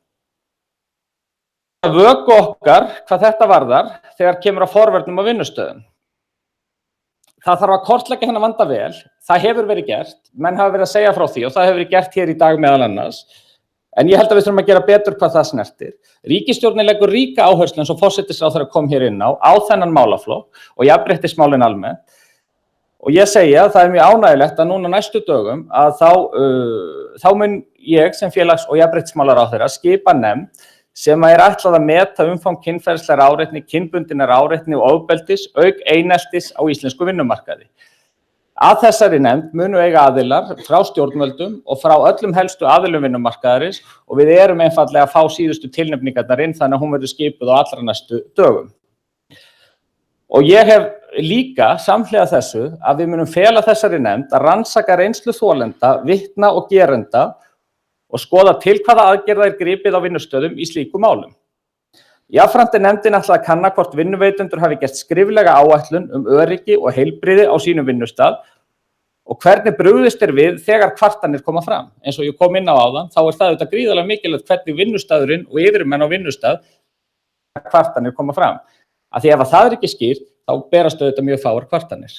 Vöku okkar hvað þetta varðar þegar kemur að forvörnum á vinnustöðum. Það þarf að kortleggja þennan vanda vel, það hefur verið gert, menn hafa verið að segja frá því og það hefur verið gert hér í dag meðal annars. En ég held að við þurfum að gera betur hvað það snertir. Ríkisstjórnin leggur ríka áherslu eins og forsætisráðherra kom hér inn á þennan málaflokk og jafnréttismálin almennt. Og ég segi að það mjög ánægjulegt að núna næstu dögum að þá mun ég sem félags- og jafnréttismálaráðherra skipa nefnd sem ætlað að meta umfang kynferðislegrar áreitni, kynbundinnar áreitni og ofbeldis auk eineltis á íslensku vinnumarkaði. Að þessari nefnd munu eiga aðilar frá stjórnvöldum og frá öllum helstu aðilum vinnumarkaðarins og við erum einfaldlega að fá síðustu tilnefningarnar inn þannig að hún verður skipuð á allra næstu dögum. Og ég hef líka samhliða þessu að við munum fela þessari nefnd að rannsaka reynslu þolenda, vitna og gerenda og skoða til hvaða aðgerða gripið á vinnustöðum í slíkum málum. Jafnframt nefndin ætlað að kanna hvort vinnuveitendur hafi gert skriflega áætlun öryggi og heilbrigði á sínum vinnustað og hvernig brugðist við þegar kvartanir koma fram. Eins og ég kom inn á áðan, þá það auðvitað gríðarlega mikilvægt hvernig vinnustaðurinn og yfirmenn á vinnustað kvartanir koma fram. Af því ef það ekki skýrt, þá berast auðvitað mjög fáar kvartanir.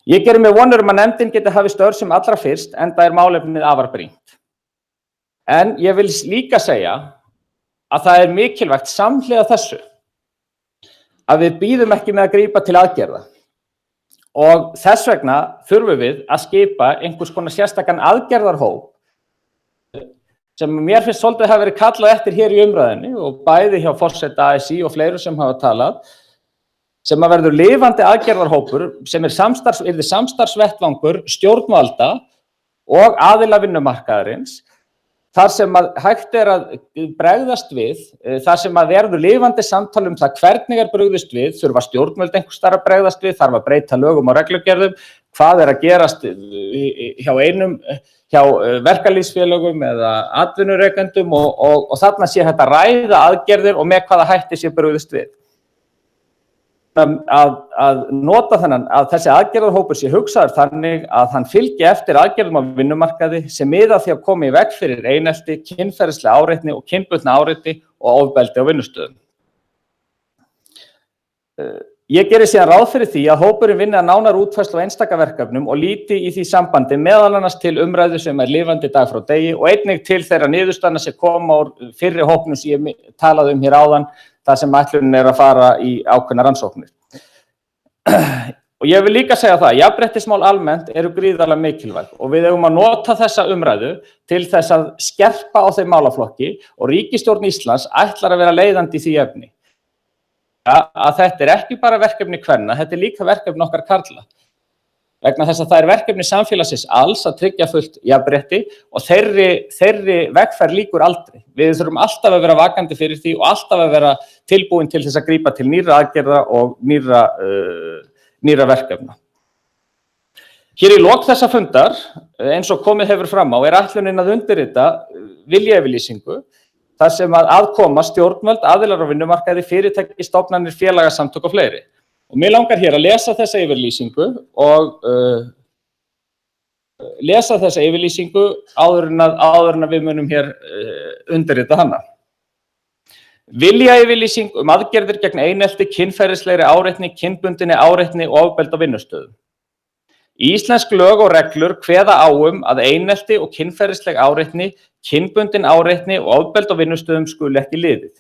Ég geri mér vonir að nefndin geti hafið störf sem allra fyrst, enda málefnið afar brýnt. En ég vil líka segja að það mikilvægt samhliða þessu að við bíðum ekki með að grípa til aðgerða og þess vegna þurfum við að skipa einhvers konar sérstakan aðgerðarhóp sem mér finnst svolítið hafa verið kallað eftir hér í umræðinni og bæði hjá forseta ASÍ og fleiru sem hafa talað sem að verður lifandi aðgerðarhópur sem yrði samstarfsvettvangur stjórnvalda og aðila vinnumarkaðarins þar sem að hægt að bregðast við, þar sem að verður lifandi samtal það hvernig brugðist við, þurfa stjórnvöld einhvers staðar að bregðast við, þarf að breyta lögum og reglugerðum, hvað að gerast hjá verkalýðsfélögum eða atvinnurekendum og þarna sé hægt að ræða aðgerðir og með hvaða hætti sé brugðist við. Að nota þennan að þessi aðgerðarhópur sé hugsaður þannig að hann fylgi eftir aðgerðum á vinnumarkaði sem miða að því að koma í veg fyrir einelti, kynferðislega áreitni og kynbundna áreitni og ofbeldi á vinnustöðum. Ég geri síðan ráð fyrir því að hópurinn vinni að nánar útfærslu á einstaka verkefnum og líti í því sambandi meðal annars til umræðu sem lifandi dag frá degi og einnig til þeirra niðurstaðna sem koma úr fyrri hópnum sem ég talaði hér áðan, þar sem ætlunin að fara í ákveðnar rannsóknir. Og ég vil líka segja það að jafnréttismál almennt eru gríðarlega mikilvæg og við eigum að nota þessa umræðu til þess að skerpa á þeim málaflokki og ríkisstjórn Íslands ætlar að vera leiðandi í því efni. Að þetta ekki bara verkefni kvenna, þetta líka verkefni okkar karla. Vegna þess að það verkefni samfélagsins alls að tryggja fullt jafnrétti og þeirri vegferð lýkur aldrei. Við þurfum alltaf að vera vakandi fyrir því og alltaf að vera tilbúin til þess að grípa til nýrra aðgerða og nýrra verkefna. Hér í lok þessa fundar, eins og komið hefur fram á, ætlunin að undirrita viljayfirlýsingu þar sem að koma stjórnvöld, aðilar á vinnumarkaði, fyrirtæki, stofnanir, félagasamtök og fleiri. Og mér langar hér að lesa þessa yfirlýsingu og áður en við munum hér undirrita hana. Viljayfirlýsing aðgerðir gegn einelti, kynferðislegri áreitni, kynbundinni áreitni og ofbeldi á vinnustöðum. Íslensk lög og reglur kveða á að einelti og kynferðisleg áreitni, kynbundin áreitni og ofbeldi á vinnustöðum skuli ekki liðið.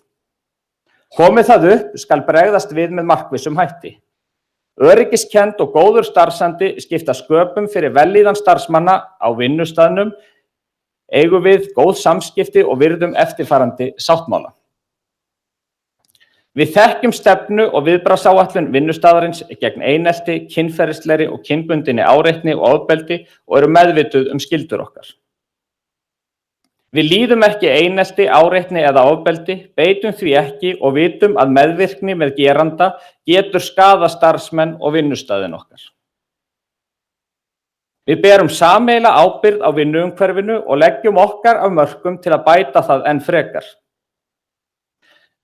Komi það upp skal bregðast við með markvissum hætti. Öryggiskennd og góður starfsandi skipta sköpum fyrir vellíðan starfsmanna á vinnustaðnum, eigum við góð samskipti og virðum eftirfarandi sáttmála. Við þekkjum stefnu og viðbragðsáætlun vinnustaðarins gegn einelti, kynferðislegri og kynbundinni áreitni og ofbeldi og eru meðvituð skyldur okkar. Við líðum ekki einelti, áreitni eða ofbeldi, beitum því ekki og vitum að meðvirkni með geranda getur skaðað starfsmenn og vinnustaðinn okkar. Við berum sameiginlega ábyrgð á vinnuumhverfinu og leggjum okkar af mörkum til að bæta það enn frekar.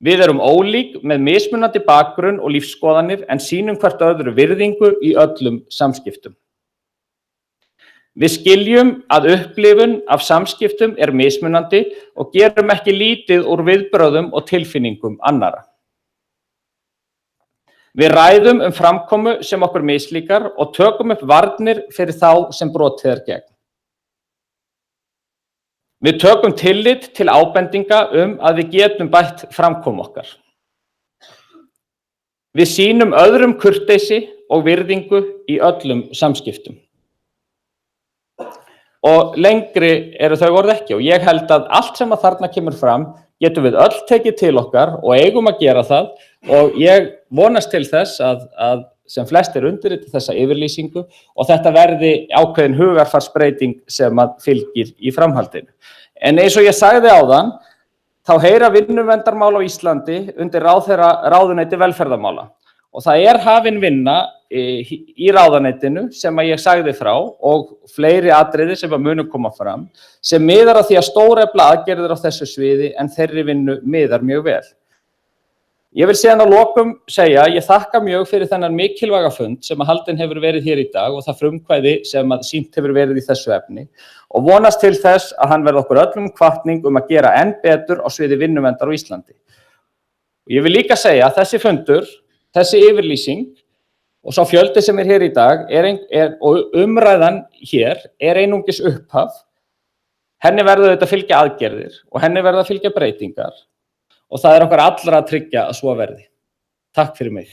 Við erum ólík með mismunandi bakgrunn og lífsskoðanir en sýnum hvert öðru virðingu í öllum samskiptum. Við skiljum að upplifun af samskiptum mismunandi og gerum ekki lítið úr viðbrögðum og tilfinningum annarra. Við ræðum framkomu sem okkur mislíkar og tökum upp varnir fyrir þá sem brotið gegn. Við tökum tillit til ábendinga að við getum bætt framkomu okkar. Við sýnum öðrum kurteisi og virðingu í öllum samskiptum. Og lengri eru þau orð ekki og ég held að allt sem þarna kemur fram getum við öll tekið til okkar og eigum að gera það og ég vonast til þess að sem flestir undirriti þessa yfirlýsingu og þetta verði ákveðin hugarfarsbreyting sem fylgir í framhaldinu. En eins og ég sagði áðan, þá heyra vinnuverndarmál á Íslandi undir ráðuneyti velferðarmála og það hafin vinna í ráðuneytinu sem ég sagði frá og fleiri atriði sem munu koma fram sem miðar að því að stórefla aðgerðir á þessu sviði en þeirri vinnu miðar mjög vel. Ég vil síðan að lokum segja að ég þakka mjög fyrir þennan mikilvæga fund sem haldinn hefur verið hér í dag og það frumkvæði sem sýnt hefur verið í þessu efni og vonast til þess að hann verði okkur öllum hvatning að gera enn betur á sviði vinnuverndar á Íslandi. Og ég vil líka segja að þessi fundur, þessi yfirlýsing og sá fjöldi sem hér í dag og umræðan hér einungis upphaf. Henni verður auðvitað að fylgja aðgerðir og henni verður að fylgja breytingar og það okkar allra að tryggja að svo verði. Takk fyrir mig.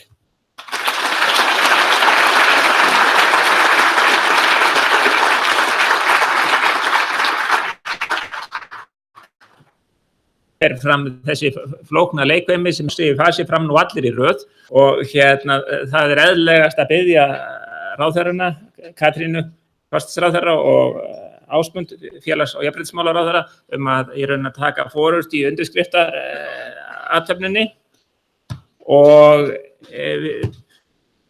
Fram þessi flókna leikveimi sem fasi fram nú allir í röð og það eðlilegast að biðja ráðherrana, Katrínu forsætisráðherra og Ásmund félags- og jafnréttismálaráðherra að í raun að taka forust í undirskriftarathöfninni og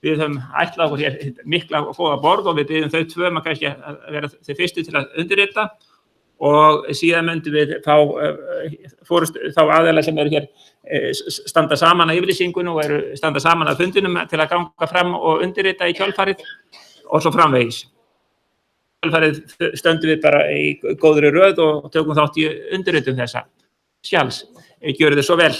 Við höfum ætlað okkur hér mikla og góða borð og við biðjum þau tvö að kannski að vera þau fyrstu til að undirrita og síðan myndum við fá þá aðeila sem eru hér standa saman að yfirlýsingunni og standa saman að fundinum til að ganga fram og undirrita í kjölfarið og svo framvegis. Í kjölfarið stöndum við bara í góðri röð og tökum þátt í undirritum þessa skjals. Gjörið þið svo vel.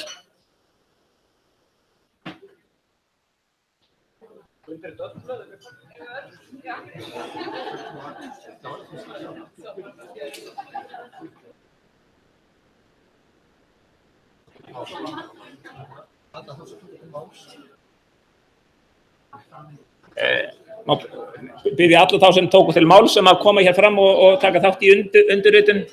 Byrja alla þá sem tóku til máls sem að koma hér fram og taka þátt í undirritun.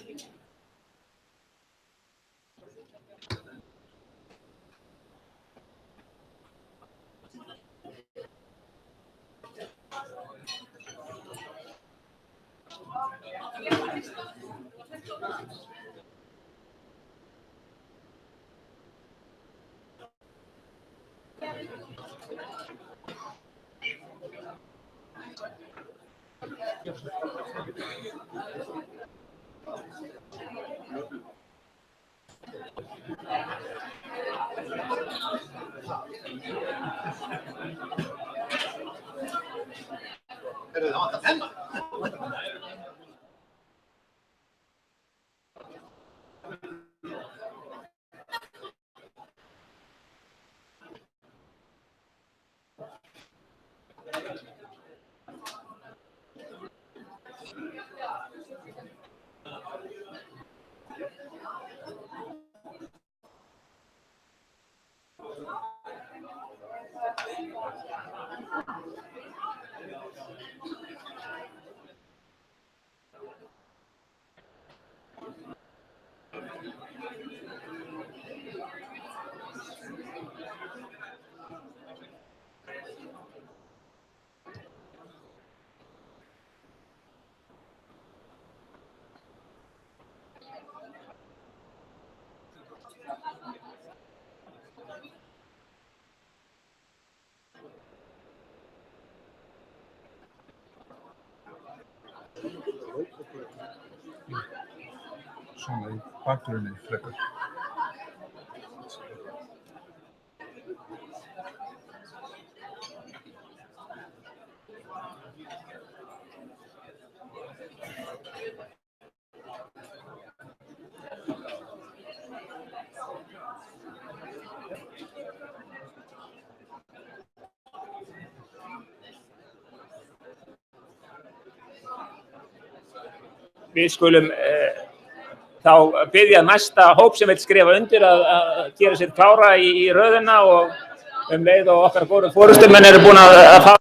Svona í bakgrunni frekar. Við skulum þá biðja næsta hóp sem vil skrifa undir að gera sér klára í röðina og leið og okkar góðu forystumenn eru búin að fá